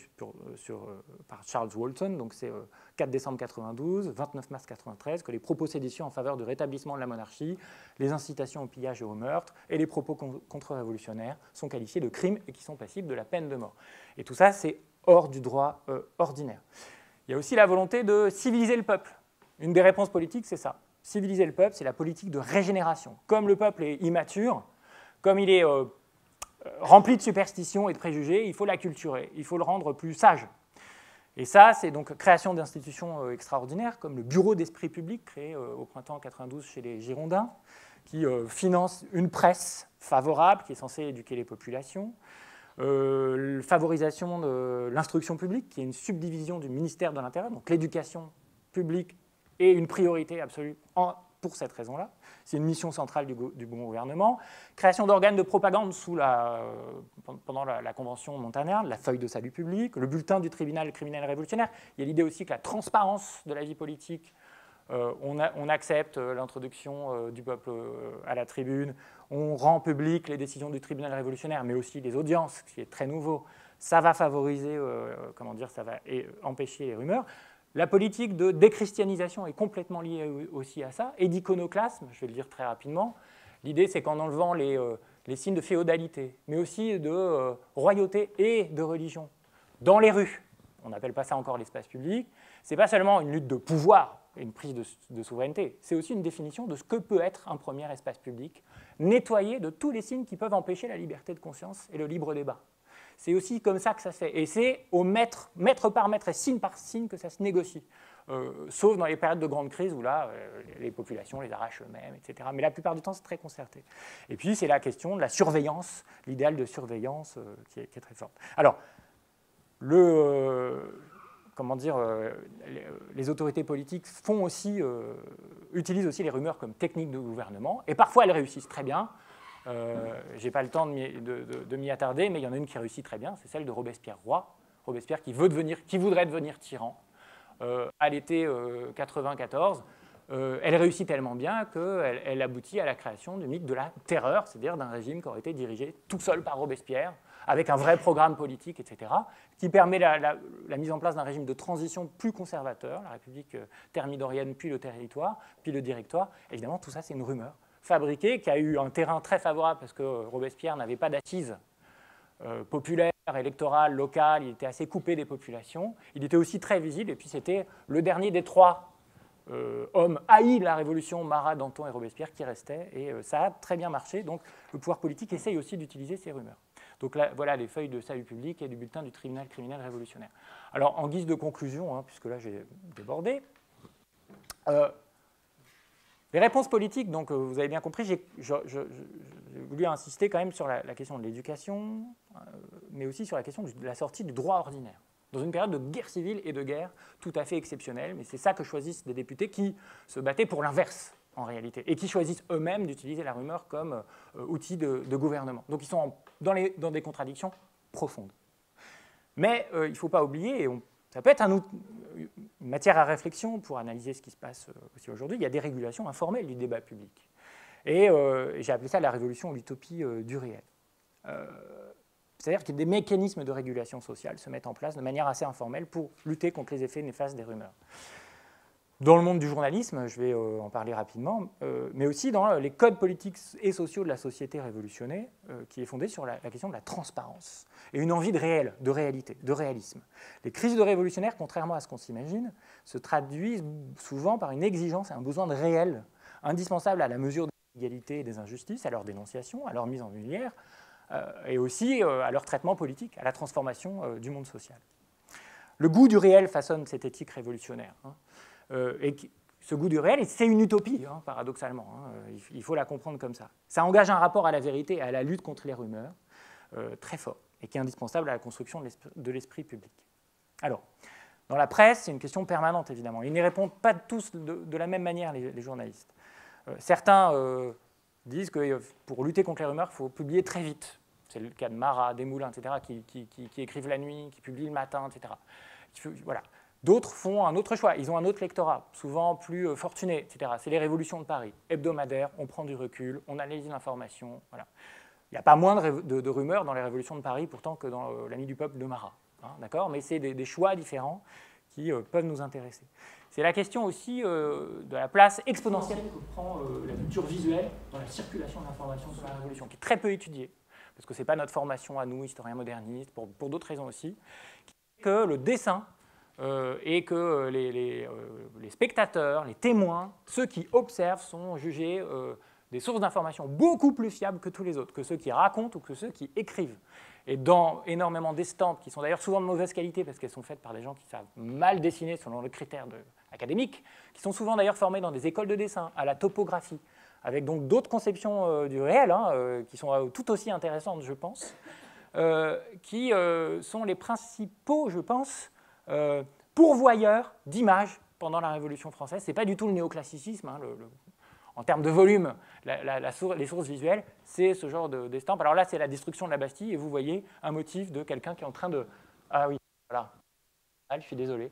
par Charles Walton, donc c'est 4 décembre 92, 29 mars 93, que les propos séditieux en faveur du rétablissement de la monarchie, les incitations au pillage et au meurtre, et les propos contre-révolutionnaires sont qualifiés de crimes et qui sont passibles de la peine de mort. Et tout ça, c'est hors du droit ordinaire. Il y a aussi la volonté de civiliser le peuple. Une des réponses politiques, c'est ça. Civiliser le peuple, c'est la politique de régénération. Comme le peuple est immature, comme il est rempli de superstitions et de préjugés, il faut l'acculturer, il faut le rendre plus sage. Et ça, c'est donc création d'institutions extraordinaires, comme le Bureau d'esprit public, créé au printemps 92 chez les Girondins, qui finance une presse favorable, qui est censée éduquer les populations, favorisation de l'instruction publique, qui est une subdivision du ministère de l'Intérieur, donc l'éducation publique est une priorité absolue pour cette raison-là. C'est une mission centrale du bon gouvernement. Création d'organes de propagande pendant la Convention montagnarde, la feuille de salut public, le bulletin du tribunal criminel révolutionnaire. Il y a l'idée aussi que la transparence de la vie politique, on accepte l'introduction du peuple à la tribune, on rend public les décisions du tribunal révolutionnaire, mais aussi les audiences, ce qui est très nouveau. Ça va favoriser, ça va empêcher les rumeurs. La politique de déchristianisation est complètement liée aussi à ça, et d'iconoclasme, je vais le dire très rapidement. L'idée, c'est qu'en enlevant les signes de féodalité, mais aussi de royauté et de religion, dans les rues, on n'appelle pas ça encore l'espace public, ce n'est pas seulement une lutte de pouvoir, une prise de souveraineté, c'est aussi une définition de ce que peut être un premier espace public, nettoyé de tous les signes qui peuvent empêcher la liberté de conscience et le libre débat. C'est aussi comme ça que ça se fait. Et c'est au mètre par mètre et signe par signe que ça se négocie. Sauf dans les périodes de grande crise où là, les populations les arrachent eux-mêmes, etc. Mais la plupart du temps, c'est très concerté. Et puis, c'est la question de la surveillance, l'idéal de surveillance qui est très forte. Alors, les autorités politiques utilisent aussi les rumeurs comme technique de gouvernement. Et parfois, elles réussissent très bien. Je n'ai pas le temps de m'y attarder, mais il y en a une qui réussit très bien, c'est celle de Robespierre-Roi. Robespierre qui voudrait devenir tyran à l'été 94. Elle réussit tellement bien qu'elle aboutit à la création du mythe de la terreur, c'est-à-dire d'un régime qui aurait été dirigé tout seul par Robespierre, avec un vrai programme politique, etc., qui permet la mise en place d'un régime de transition plus conservateur, la République thermidorienne, puis le territoire, puis le directoire. Évidemment, tout ça, c'est une rumeur fabriqué, qui a eu un terrain très favorable parce que Robespierre n'avait pas d'assises populaires, électorales, locales, il était assez coupé des populations, il était aussi très visible, et puis c'était le dernier des trois hommes haïs de la Révolution, Marat, Danton et Robespierre, qui restaient, et ça a très bien marché, donc le pouvoir politique essaye aussi d'utiliser ces rumeurs. Donc là, voilà les feuilles de salut public et du bulletin du tribunal criminel révolutionnaire. Alors, en guise de conclusion, puisque là j'ai débordé, les réponses politiques, donc vous avez bien compris, j'ai voulu insister quand même sur la question de l'éducation, mais aussi sur la question de la sortie du droit ordinaire. Dans une période de guerre civile et de guerre tout à fait exceptionnelle, mais c'est ça que choisissent des députés qui se battaient pour l'inverse, en réalité, et qui choisissent eux-mêmes d'utiliser la rumeur comme outil de gouvernement. Donc ils sont dans des contradictions profondes. Mais il ne faut pas oublier, et ça peut être une matière à réflexion pour analyser ce qui se passe aussi aujourd'hui. Il y a des régulations informelles du débat public. Et j'ai appelé ça la révolution ou l'utopie du réel. C'est-à-dire que des mécanismes de régulation sociale se mettent en place de manière assez informelle pour lutter contre les effets néfastes des rumeurs. Dans le monde du journalisme, je vais en parler rapidement, mais aussi dans les codes politiques et sociaux de la société révolutionnée, qui est fondée sur la question de la transparence et une envie de réel, de réalité, de réalisme. Les crises de révolutionnaires, contrairement à ce qu'on s'imagine, se traduisent souvent par une exigence et un besoin de réel, indispensable à la mesure des inégalités et des injustices, à leur dénonciation, à leur mise en lumière, et aussi à leur traitement politique, à la transformation du monde social. Le goût du réel façonne cette éthique révolutionnaire. Et ce goût du réel, c'est une utopie, paradoxalement. Il faut la comprendre comme ça. Ça engage un rapport à la vérité et à la lutte contre les rumeurs très fort et qui est indispensable à la construction de l'esprit public. Alors, dans la presse, c'est une question permanente, évidemment. Ils n'y répondent pas tous de la même manière, les journalistes. Certains disent que pour lutter contre les rumeurs, il faut publier très vite. c'est le cas de Marat, Desmoulins, etc., qui écrivent la nuit, qui publient le matin, etc. Voilà. D'autres font un autre choix, ils ont un autre lectorat, souvent plus fortuné, etc. C'est les révolutions de Paris, hebdomadaires, on prend du recul, on analyse l'information, voilà. Il n'y a pas moins de rumeurs dans les révolutions de Paris pourtant que dans l'Ami du peuple de Marat, hein, d'accord, mais c'est des choix différents qui peuvent nous intéresser. C'est la question aussi de la place exponentielle que prend la culture visuelle dans la circulation de l'information sur la Révolution, qui est très peu étudiée, parce que ce n'est pas notre formation à nous, historiens modernistes, pour d'autres raisons aussi, qui est que le dessin et que les spectateurs, les témoins, ceux qui observent sont jugés des sources d'information beaucoup plus fiables que tous les autres, que ceux qui racontent ou que ceux qui écrivent. Et dans énormément d'estampes, qui sont d'ailleurs souvent de mauvaise qualité parce qu'elles sont faites par des gens qui savent mal dessiner selon le critère académique, qui sont souvent d'ailleurs formés dans des écoles de dessin, à la topographie, avec donc d'autres conceptions du réel, hein, qui sont tout aussi intéressantes, je pense, qui sont les principaux, je pense, pourvoyeurs d'images pendant la Révolution française. Ce n'est pas du tout le néoclassicisme, hein, en termes de volume, les sources visuelles, c'est ce genre d'estampes. Alors là, c'est la destruction de la Bastille, et vous voyez un motif de quelqu'un qui est en train de... Ah oui, voilà, je suis désolé.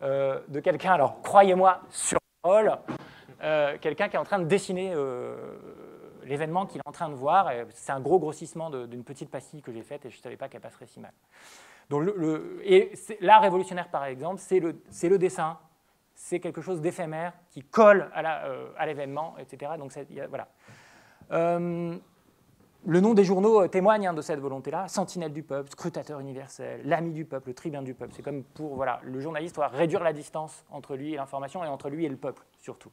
De quelqu'un, alors croyez-moi, sur parole, quelqu'un qui est en train de dessiner l'événement qu'il est en train de voir. C'est un gros grossissement d'une petite pastille que j'ai faite, et je ne savais pas qu'elle passerait si mal. Donc l'art révolutionnaire, par exemple, c'est le dessin. C'est quelque chose d'éphémère qui colle à l'événement, etc. Donc, voilà. Le nom des journaux témoigne de cette volonté-là. Sentinelle du peuple, Scrutateur universel, L'Ami du peuple, le Tribun du peuple. C'est comme pour, voilà, le journaliste doit réduire la distance entre lui et l'information, et entre lui et le peuple, surtout.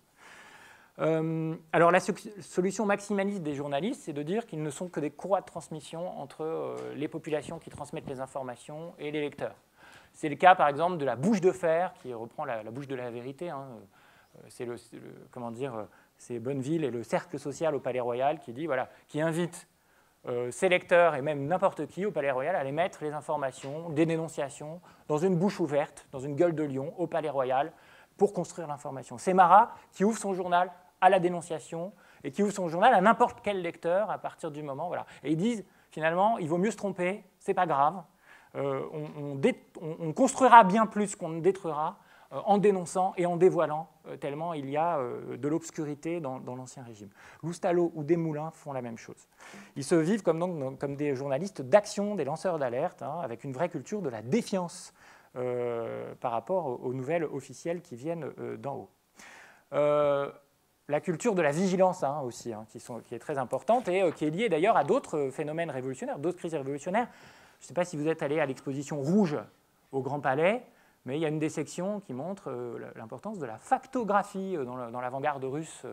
Alors, la solution maximaliste des journalistes, c'est de dire qu'ils ne sont que des courroies de transmission entre les populations qui transmettent les informations et les lecteurs. C'est le cas, par exemple, de la bouche de fer, qui reprend la bouche de la vérité. Hein. C'est comment dire, c'est Bonneville et le cercle social au Palais Royal qui dit, voilà, qui invite ses lecteurs et même n'importe qui au Palais Royal à aller mettre les informations, des dénonciations, dans une bouche ouverte, dans une gueule de lion, au Palais Royal, pour construire l'information. C'est Marat qui ouvre son journal à la dénonciation et qui ouvre son journal à n'importe quel lecteur à partir du moment, voilà. Et ils disent, finalement, il vaut mieux se tromper, c'est pas grave. On construira bien plus qu'on ne détruira en dénonçant et en dévoilant, tellement il y a de l'obscurité dans l'Ancien Régime. Loustalot ou Desmoulins font la même chose. Ils se vivent comme des journalistes d'action, des lanceurs d'alerte, hein, avec une vraie culture de la défiance par rapport aux nouvelles officielles qui viennent d'en haut. La culture de la vigilance aussi, hein, qui est très importante et qui est liée d'ailleurs à d'autres phénomènes révolutionnaires, d'autres crises révolutionnaires. Je ne sais pas si vous êtes allé à l'exposition Rouge au Grand Palais, mais il y a une des sections qui montre l'importance de la factographie dans l'avant-garde russe,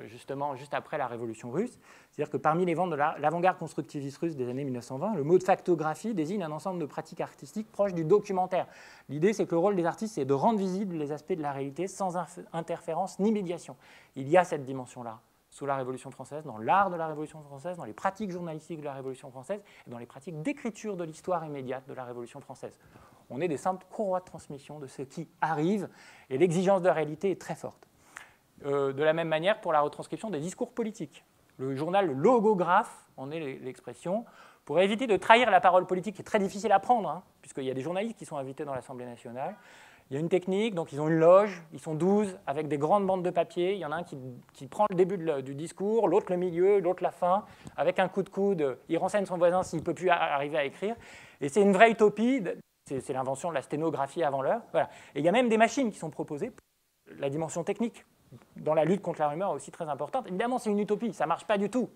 justement, juste après la Révolution russe. C'est-à-dire que parmi les ventes de l'avant-garde constructiviste russe des années 1920, le mot de factographie désigne un ensemble de pratiques artistiques proches du documentaire. L'idée, c'est que le rôle des artistes, c'est de rendre visibles les aspects de la réalité sans interférence ni médiation. Il y a cette dimension-là sous la Révolution française, dans l'art de la Révolution française, dans les pratiques journalistiques de la Révolution française et dans les pratiques d'écriture de l'histoire immédiate de la Révolution française. On est des simples courroies de transmission de ce qui arrive et l'exigence de la réalité est très forte. De la même manière pour la retranscription des discours politiques. Le journal logographe en est l'expression. Pour éviter de trahir la parole politique, qui est très difficile à prendre, hein, puisqu'il y a des journalistes qui sont invités dans l'Assemblée nationale, il y a une technique, donc ils ont une loge, ils sont 12 avec des grandes bandes de papier. Il y en a un qui prend le début du discours, l'autre le milieu, l'autre la fin. Avec un coup de coude, il renseigne son voisin s'il ne peut plus arriver à écrire. Et c'est une vraie utopie, c'est l'invention de la sténographie avant l'heure. Voilà. Et il y a même des machines qui sont proposées. La dimension technique dans la lutte contre la rumeur est aussi très importante. Évidemment, c'est une utopie, ça ne marche pas du tout.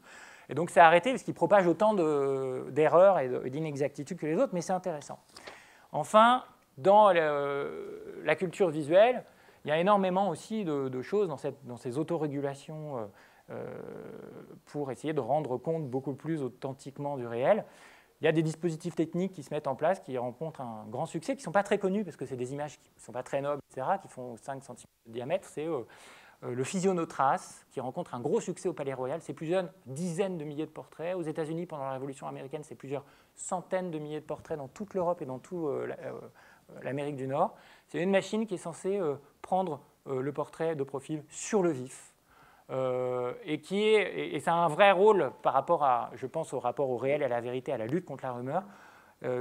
Et donc c'est arrêté parce qu'il propage autant d'erreurs et d'inexactitudes que les autres, mais c'est intéressant. Enfin, dans la culture visuelle, il y a énormément aussi de choses dans ces autorégulations pour essayer de rendre compte beaucoup plus authentiquement du réel. Il y a des dispositifs techniques qui se mettent en place, qui rencontrent un grand succès, qui ne sont pas très connus parce que c'est des images qui ne sont pas très nobles, etc., qui font 5 cm de diamètre. C'est le Physionotrace, qui rencontre un gros succès au Palais Royal. C'est plusieurs dizaines de milliers de portraits. Aux États-Unis, pendant la Révolution américaine, c'est plusieurs centaines de milliers de portraits dans toute l'Europe et dans toute l'Amérique du Nord. C'est une machine qui est censée prendre le portrait de profil sur le vif, et ça a un vrai rôle par rapport à, je pense, au rapport au réel, à la vérité, à la lutte contre la rumeur,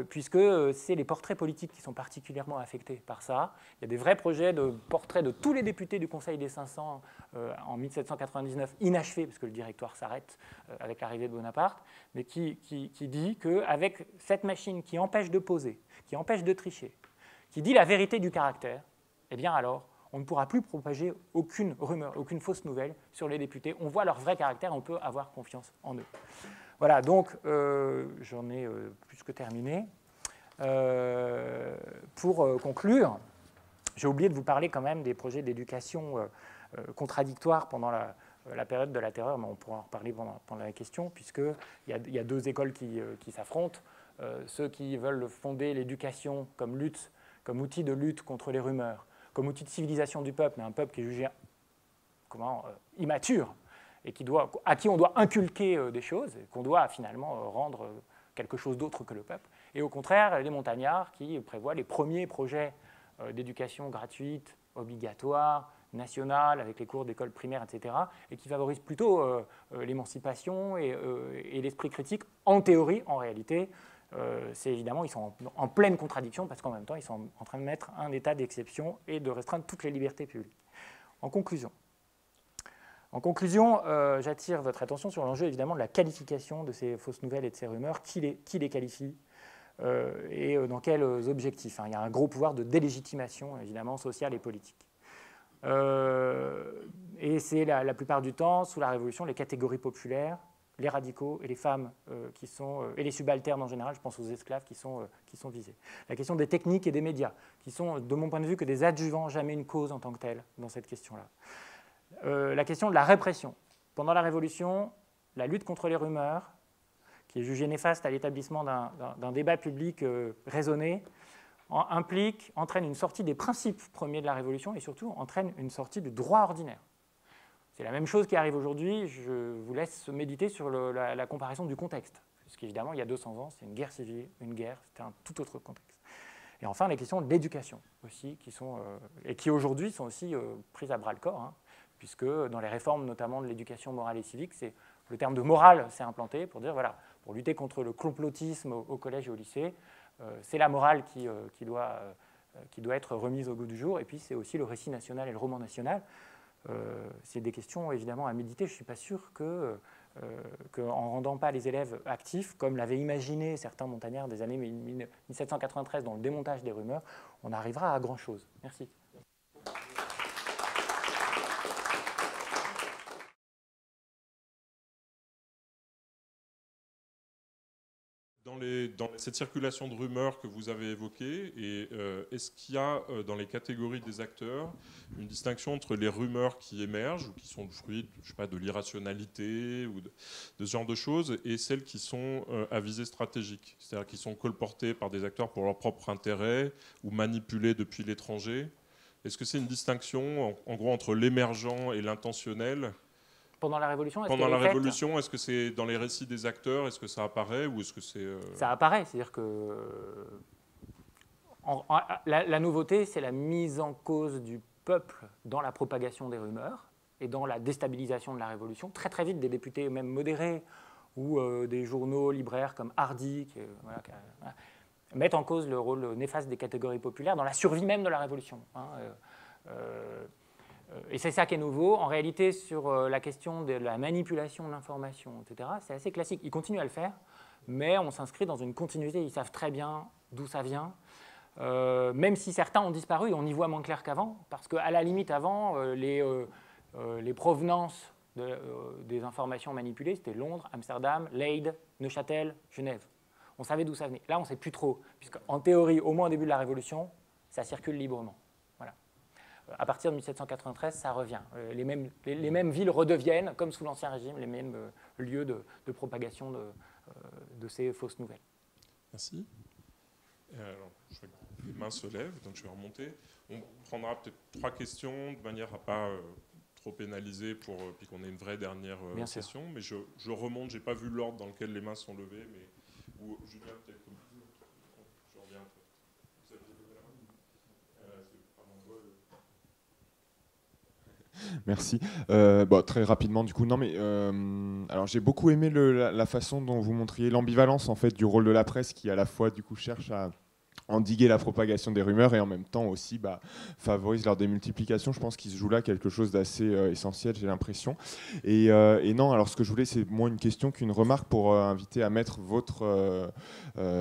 puisque c'est les portraits politiques qui sont particulièrement affectés par ça. Il y a des vrais projets de portraits de tous les députés du Conseil des 500 en 1799, inachevés, parce que le directoire s'arrête avec l'arrivée de Bonaparte, mais qui dit qu'avec cette machine qui empêche de poser, qui empêche de tricher, qui dit la vérité du caractère, eh bien alors, on ne pourra plus propager aucune rumeur, aucune fausse nouvelle sur les députés. On voit leur vrai caractère, on peut avoir confiance en eux. Voilà, donc j'en ai plus que terminé. Pour conclure, j'ai oublié de vous parler quand même des projets d'éducation contradictoires pendant la période de la terreur, mais on pourra en reparler pendant la question, puisqu'il y a deux écoles qui s'affrontent. Ceux qui veulent fonder l'éducation comme outil de lutte contre les rumeurs, comme outil de civilisation du peuple, mais un peuple qui est jugé immature, et à qui on doit inculquer des choses, et qu'on doit finalement rendre quelque chose d'autre que le peuple. Et au contraire, les montagnards qui prévoient les premiers projets d'éducation gratuite, obligatoire, nationale, avec les cours d'école primaire, etc., et qui favorisent plutôt l'émancipation et l'esprit critique, en théorie, en réalité. C'est évidemment, ils sont en pleine contradiction, parce qu'en même temps, ils sont en train de mettre un état d'exception et de restreindre toutes les libertés publiques. En conclusion, j'attire votre attention sur l'enjeu évidemment de la qualification de ces fausses nouvelles et de ces rumeurs. Qui les qualifie et dans quels objectifs, hein. Il y a un gros pouvoir de délégitimation, évidemment, sociale et politique. Et c'est la plupart du temps, sous la Révolution, les catégories populaires, les radicaux et les femmes et les subalternes en général, je pense aux esclaves, qui sont visés. La question des techniques et des médias, qui sont, de mon point de vue, que des adjuvants, jamais une cause en tant que telle dans cette question-là. La question de la répression. Pendant la Révolution, la lutte contre les rumeurs, qui est jugée néfaste à l'établissement d'un débat public raisonné, entraîne une sortie des principes premiers de la Révolution et surtout entraîne une sortie du droit ordinaire. C'est la même chose qui arrive aujourd'hui. Je vous laisse méditer sur la comparaison du contexte. Parce qu'évidemment, il y a 200 ans, c'est une guerre civile, une guerre, c'était un tout autre contexte. Et enfin, les questions de l'éducation aussi, qui aujourd'hui sont aussi prises à bras-le-corps, hein, puisque dans les réformes, notamment de l'éducation morale et civique, le terme de morale s'est implanté pour dire, voilà, pour lutter contre le complotisme au collège et au lycée, c'est la morale qui doit être remise au goût du jour, et puis c'est aussi le récit national et le roman national. C'est des questions évidemment à méditer. Je ne suis pas sûr qu'en ne rendant pas les élèves actifs, comme l'avaient imaginé certains montagnards des années 1793 dans le démontage des rumeurs, on arrivera à grand-chose. Merci. Dans cette circulation de rumeurs que vous avez évoquée, est-ce qu'il y a dans les catégories des acteurs une distinction entre les rumeurs qui émergent ou qui sont le fruit, je sais pas, de l'irrationalité ou de ce genre de choses, et celles qui sont à visée stratégique, c'est-à-dire qui sont colportées par des acteurs pour leur propre intérêt ou manipulées depuis l'étranger? Est-ce que c'est une distinction en gros entre l'émergent et l'intentionnel? Pendant la Révolution, est-ce que c'est dans les récits des acteurs, est-ce que ça apparaît ou est-ce que c'est... Ça apparaît, c'est-à-dire que la nouveauté, c'est la mise en cause du peuple dans la propagation des rumeurs et dans la déstabilisation de la Révolution. Très très vite, des députés même modérés ou des journaux libraires comme Hardy mettent en cause le rôle néfaste des catégories populaires dans la survie même de la Révolution, hein. Et c'est ça qui est nouveau. En réalité, sur la question de la manipulation de l'information, etc., c'est assez classique. Ils continuent à le faire, mais on s'inscrit dans une continuité. Ils savent très bien d'où ça vient. Même si certains ont disparu, on y voit moins clair qu'avant, parce qu'à la limite, avant, les provenances des informations manipulées, c'était Londres, Amsterdam, Leyde, Neuchâtel, Genève. On savait d'où ça venait. Là, on ne sait plus trop, puisqu'en théorie, au moins au début de la Révolution, ça circule librement. À partir de 1793, ça revient. Les mêmes villes redeviennent, comme sous l'Ancien Régime, les mêmes lieux de propagation de ces fausses nouvelles. Merci. Alors, je vois que les mains se lèvent, donc je vais remonter. On prendra peut-être 3 questions de manière à ne pas trop pénaliser puis qu'on ait une vraie dernière session. Mais je remonte, je n'ai pas vu l'ordre dans lequel les mains sont levées. Julien, peut-être comme je reviens. Vous avez levé la main Merci. Bon, très rapidement, du coup, non, mais alors j'ai beaucoup aimé la façon dont vous montriez l'ambivalence en fait du rôle de la presse, qui à la fois du coup cherche à endiguer la propagation des rumeurs et en même temps aussi favorise leur démultiplication. Je pense qu'il se joue là quelque chose d'assez essentiel, j'ai l'impression. Et non, alors ce que je voulais, c'est moins une question qu'une remarque pour inviter à mettre votre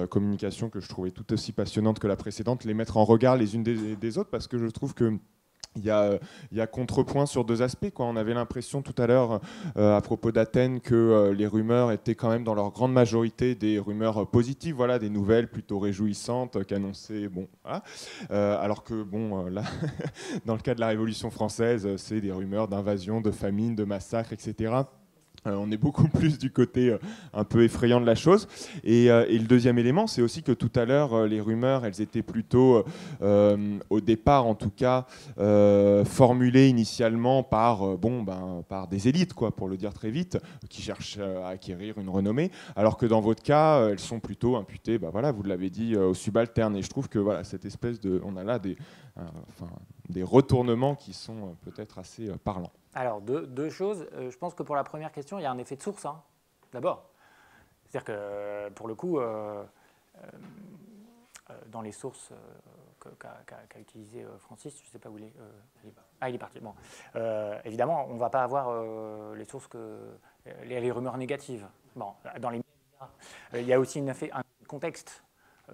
communication, que je trouvais tout aussi passionnante que la précédente, les mettre en regard les unes des autres, parce que je trouve que il y a contrepoint sur deux aspects, quoi. On avait l'impression tout à l'heure, à propos d'Athènes, que les rumeurs étaient quand même dans leur grande majorité des rumeurs positives, voilà, des nouvelles plutôt réjouissantes qu'annonçaient. Bon, voilà. Alors que, bon, là, dans le cas de la Révolution française, c'est des rumeurs d'invasion, de famine, de massacre, etc. On est beaucoup plus du côté un peu effrayant de la chose. Et le deuxième élément, c'est aussi que tout à l'heure, les rumeurs, elles étaient plutôt, au départ en tout cas, formulées initialement par des élites, quoi, pour le dire très vite, qui cherchent à acquérir une renommée, alors que dans votre cas, elles sont plutôt imputées, voilà, vous l'avez dit, aux subalternes. Et je trouve que voilà, cette espèce de, on a là des retournements qui sont peut-être assez parlants. Alors, deux choses. Je pense que pour la première question, il y a un effet de source, hein, d'abord. C'est-à-dire que, pour le coup, dans les sources qu'a utilisé Francis, je ne sais pas où il est. Il est parti. Bon. Évidemment, on ne va pas avoir les sources les rumeurs négatives. Bon, dans les médias, il y a aussi un contexte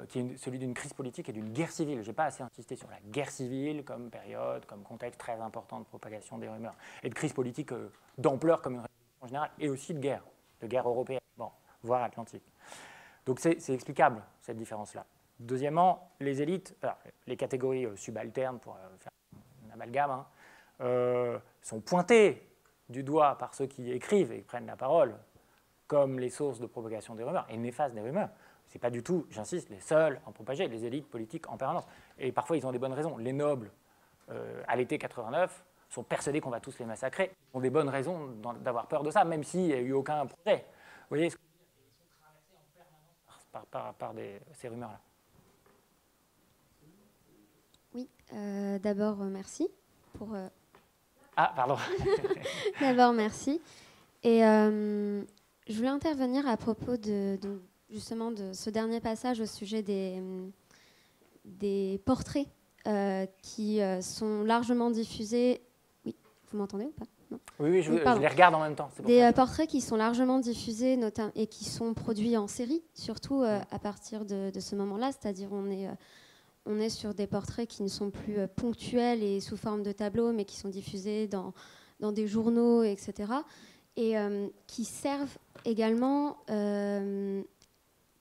qui est celui d'une crise politique et d'une guerre civile. Je n'ai pas assez insisté sur la guerre civile comme période, comme contexte très important de propagation des rumeurs, et de crise politique d'ampleur comme une révolution générale, et aussi de guerre européenne, voire atlantique. Donc c'est explicable, cette différence-là. Deuxièmement, les élites, les catégories subalternes, pour faire un amalgame, sont pointées du doigt par ceux qui écrivent et prennent la parole comme les sources de propagation des rumeurs et néfastes des rumeurs. Ce n'est pas du tout, j'insiste, les seuls à en propager, les élites politiques en permanence. Et parfois, ils ont des bonnes raisons. Les nobles, à l'été 89, sont persuadés qu'on va tous les massacrer. Ils ont des bonnes raisons d'avoir peur de ça, même s'il n'y a eu aucun projet. Vous voyez ce que je veux dire ? Ils sont traversés en permanence par ces rumeurs-là. Oui, d'abord, merci pour... Ah, pardon. D'abord, merci. Et je voulais intervenir à propos justement de ce dernier passage au sujet des portraits qui sont largement diffusés. Oui, vous m'entendez ou pas? Non. Oui, je les regarde en même temps. Des portraits qui sont largement diffusés et qui sont produits en série, surtout à partir de ce moment-là, c'est-à-dire on est sur des portraits qui ne sont plus ponctuels et sous forme de tableaux, mais qui sont diffusés dans des journaux, etc. Et qui servent également,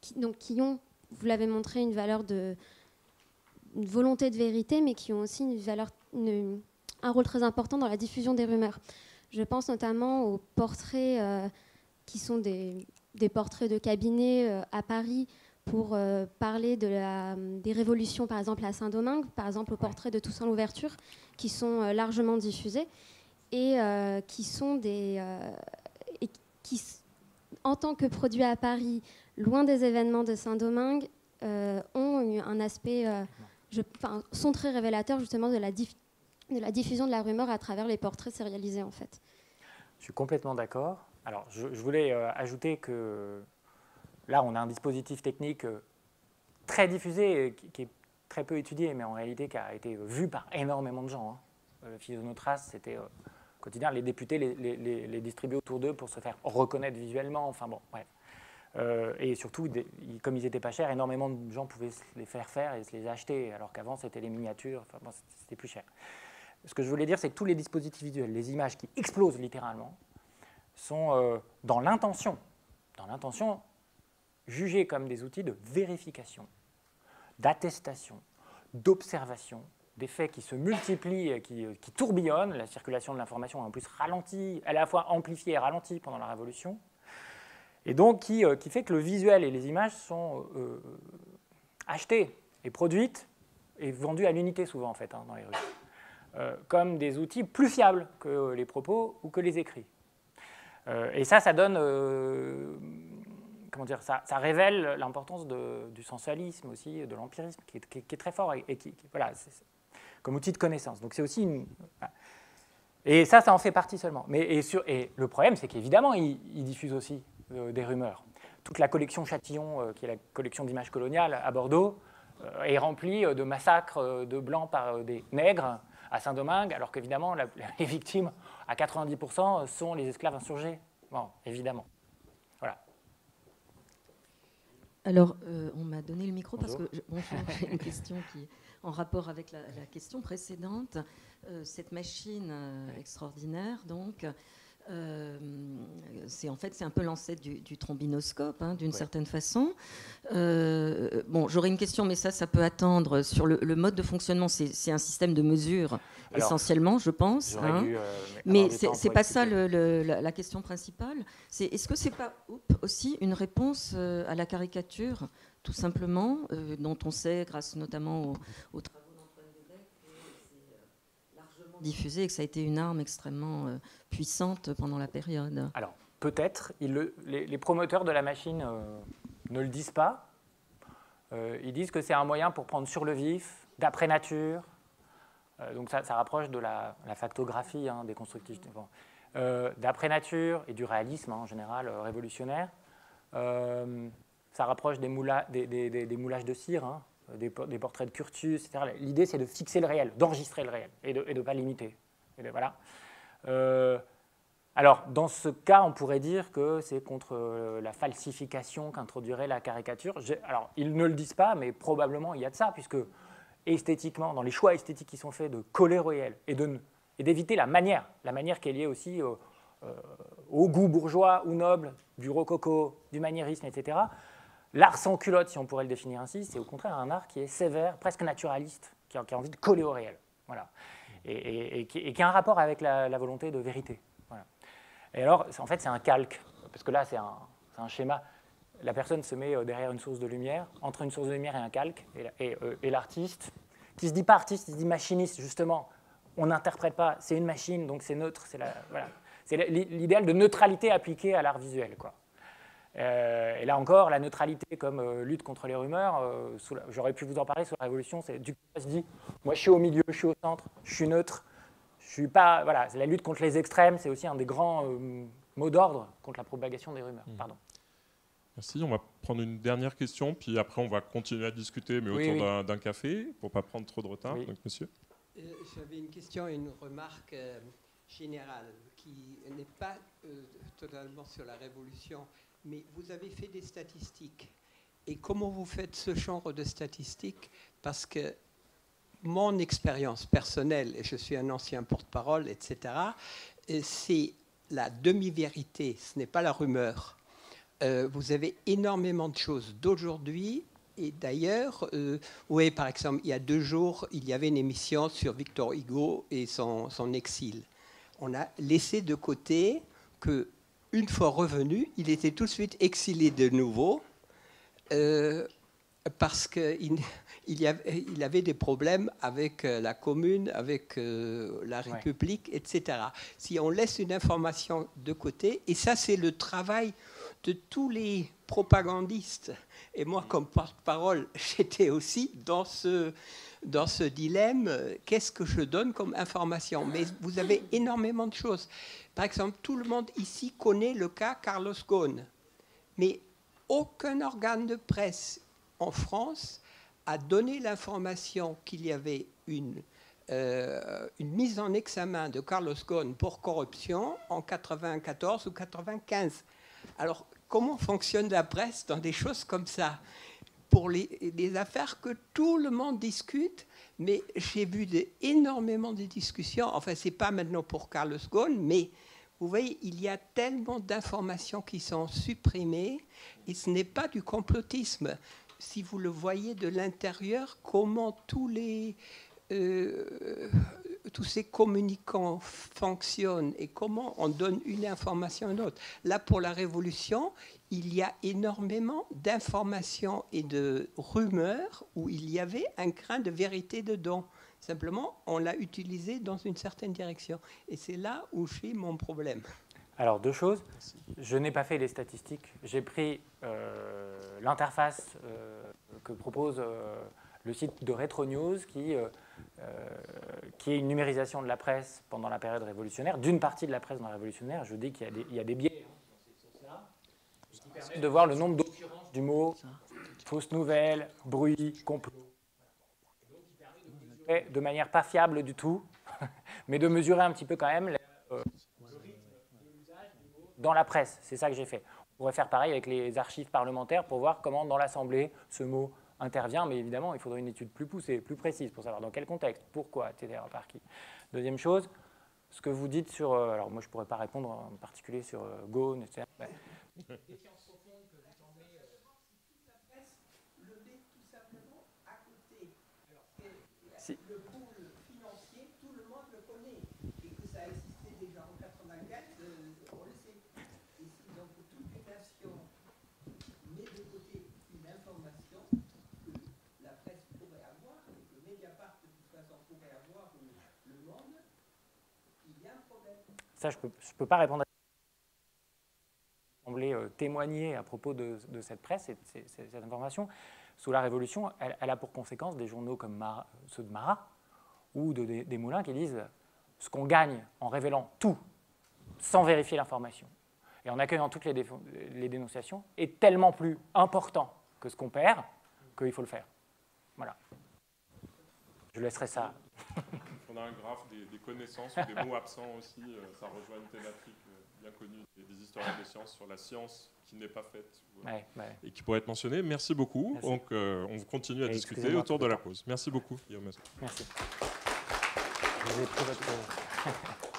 qui ont, vous l'avez montré, une volonté de vérité, mais qui ont aussi un rôle très important dans la diffusion des rumeurs. Je pense notamment aux portraits qui sont des portraits de cabinet à Paris, pour parler des révolutions, par exemple à Saint-Domingue, par exemple au portrait de Toussaint Louverture, qui sont largement diffusés et qui sont qui, en tant que produits à Paris, loin des événements de Saint-Domingue, ont un aspect, sont très révélateurs justement de la diffusion de la rumeur à travers les portraits sérialisés en fait. Je suis complètement d'accord. Alors, je voulais ajouter que là, on a un dispositif technique très diffusé, qui est très peu étudié, mais en réalité qui a été vu par énormément de gens. Le Physionotrace, c'était quotidien. Les députés les distribuaient autour d'eux pour se faire reconnaître visuellement. Enfin bon, bref. Et surtout, comme ils n'étaient pas chers, énormément de gens pouvaient se les faire et se les acheter, alors qu'avant, c'était les miniatures. Enfin bon, c'était plus cher. Ce que je voulais dire, c'est que tous les dispositifs visuels, les images qui explosent littéralement, sont dans l'intention jugés comme des outils de vérification, d'attestation, d'observation, des faits qui se multiplient, qui tourbillonnent. La circulation de l'information est en plus ralentie, à la fois amplifiée et ralentie pendant la Révolution, et donc qui fait que le visuel et les images sont achetées et produites et vendues à l'unité souvent en fait dans les rues, comme des outils plus fiables que les propos ou que les écrits. Et ça donne... comment dire, ça révèle l'importance du sensualisme aussi, de l'empirisme, qui est très fort et qui voilà, comme outil de connaissance. Donc c'est aussi Et ça en fait partie seulement. Et le problème, c'est qu'évidemment, ils diffusent aussi des rumeurs. Toute la collection Châtillon, qui est la collection d'images coloniales à Bordeaux, est remplie de massacres de blancs par des nègres à Saint-Domingue, alors qu'évidemment, les victimes, à 90%, sont les esclaves insurgés. Bon, évidemment. Voilà. Alors, on m'a donné le micro Bonjour. parce que j'ai une question qui est en rapport avec la question précédente. Cette machine extraordinaire, donc, c'est un peu l'ancêtre du trombinoscope, hein, d'une certaine façon. Bon, j'aurais une question, mais ça peut attendre. Sur le mode de fonctionnement, c'est un système de mesure essentiellement, je pense. Hein. Mais c'est pas ça la question principale. Est-ce que c'est pas aussi une réponse à la caricature, tout simplement, dont on sait, grâce notamment aux travaux d'Antoine Dédé, que c'est largement diffusé et que ça a été une arme extrêmement puissante pendant la période. Alors, peut-être. Les promoteurs de la machine ne le disent pas. Ils disent que c'est un moyen pour prendre sur le vif, d'après nature. Donc ça rapproche de la factographie hein, des constructifs. Bon. D'après nature et du réalisme en général révolutionnaire. Ça rapproche des moulages de cire, hein, des portraits de Curtius, etc. L'idée, c'est de fixer le réel, d'enregistrer le réel et de ne pas l'imiter. Voilà. Alors, dans ce cas, on pourrait dire que c'est contre la falsification qu'introduirait la caricature. Alors, ils ne le disent pas, mais probablement il y a de ça, puisque esthétiquement, dans les choix esthétiques qui sont faits de coller au réel et d'éviter la manière qui est liée aussi au goût bourgeois ou noble du rococo, du maniérisme, etc. L'art sans culotte, si on pourrait le définir ainsi, c'est au contraire un art qui est sévère, presque naturaliste, qui a envie de coller au réel. Voilà. Et qui a un rapport avec la volonté de vérité. Voilà. Et alors, en fait, c'est un calque, parce que là, c'est un schéma. La personne se met derrière une source de lumière, entre une source de lumière et un calque, et l'artiste, qui ne se dit pas artiste, il se dit machiniste, justement. On n'interprète pas, c'est une machine, donc c'est neutre. Voilà. C'est l'idéal de neutralité appliqué à l'art visuel, quoi. Et là encore, la neutralité comme lutte contre les rumeurs, j'aurais pu vous en parler sur la Révolution, c'est Duclos se dit, moi je suis au milieu, je suis au centre, je suis neutre, je suis pas, voilà, la lutte contre les extrêmes, c'est aussi un des grands mots d'ordre contre la propagation des rumeurs. Pardon. Merci, on va prendre une dernière question, puis après on va continuer à discuter, mais autour d'un café, pour ne pas prendre trop de retard. Oui. Donc, monsieur. J'avais une question et une remarque générale qui n'est pas totalement sur la Révolution, mais vous avez fait des statistiques. Et comment vous faites ce genre de statistiques? Parce que mon expérience personnelle, et je suis un ancien porte-parole, etc., c'est la demi-vérité, ce n'est pas la rumeur. Vous avez énormément de choses d'aujourd'hui. Et d'ailleurs, oui, par exemple, il y a 2 jours, il y avait une émission sur Victor Hugo et son exil. On a laissé de côté qu'une fois revenu, il était tout de suite exilé de nouveau parce qu'il avait des problèmes avec la commune, avec la République, etc. Si on laisse une information de côté, et ça c'est le travail de tous les propagandistes. Et moi, comme porte-parole, j'étais aussi dans ce dilemme. Qu'est-ce que je donne comme information? Mais vous avez énormément de choses. Par exemple, tout le monde ici connaît le cas Carlos Ghosn. Mais aucun organe de presse en France a donné l'information qu'il y avait une mise en examen de Carlos Ghosn pour corruption en 94 ou 95. Alors, comment fonctionne la presse dans des choses comme ça? Pour les affaires que tout le monde discute, mais j'ai vu énormément de discussions. Enfin, ce n'est pas maintenant pour Carlos Ghosn, mais vous voyez, il y a tellement d'informations qui sont supprimées et ce n'est pas du complotisme. Si vous le voyez de l'intérieur, comment tous ces communicants fonctionnent et comment on donne une information à une autre. Là, pour la Révolution, il y a énormément d'informations et de rumeurs où il y avait un grain de vérité dedans. Simplement, on l'a utilisé dans une certaine direction. Et c'est là où j'ai mon problème. Alors, 2 choses. Je n'ai pas fait les statistiques. J'ai pris l'interface que propose le site de Retro News qui qu'il y ait une numérisation de la presse pendant la période révolutionnaire, d'une partie de la presse dans la révolutionnaire. Je dis qu'il y a des biais dans ces sources-là, qui permettent de voir le nombre d'occurrences du mot fausse nouvelle, bruit, complot. Donc, qui permet de mesurer de manière pas fiable du tout, mais de mesurer un petit peu quand même le rythme de l'usage du mot dans la presse. C'est ça que j'ai fait. On pourrait faire pareil avec les archives parlementaires pour voir comment dans l'Assemblée ce mot intervient, mais évidemment, il faudrait une étude plus poussée, plus précise pour savoir dans quel contexte, pourquoi, etc., par qui. Deuxième chose, ce que vous dites sur... alors moi, je ne pourrais pas répondre en particulier sur Ghosn, etc. Des sciences profondes que vous semblez... toute la presse le met tout simplement à côté. Si. Le pool financier, tout le monde le connaît. Et que ça a existé déjà en 84, on le sait. Et si donc toute une nation met de côté une information que la presse pourrait avoir, et que Mediapart de toute façon pourrait avoir, ou Le Monde, il y a un problème. Ça, je peux pas répondre à semblait témoigner à propos de cette presse et de cette information. Sous la Révolution, elle a pour conséquence des journaux comme ceux de Marat ou des Moulins qui disent ce qu'on gagne en révélant tout sans vérifier l'information et en accueillant toutes les dénonciations est tellement plus important que ce qu'on perd qu'il faut le faire. Voilà. Je laisserai ça. On a un graphe des connaissances ou des mots absents aussi. Ça rejoint une thématique bien connue des historiens des sciences sur la science qui n'est pas faite et qui pourrait être mentionnée. Merci beaucoup. Merci. Donc, on continue à discuter autour de la pause. Merci beaucoup, Guillaume. Merci. Je vous ai pris votre...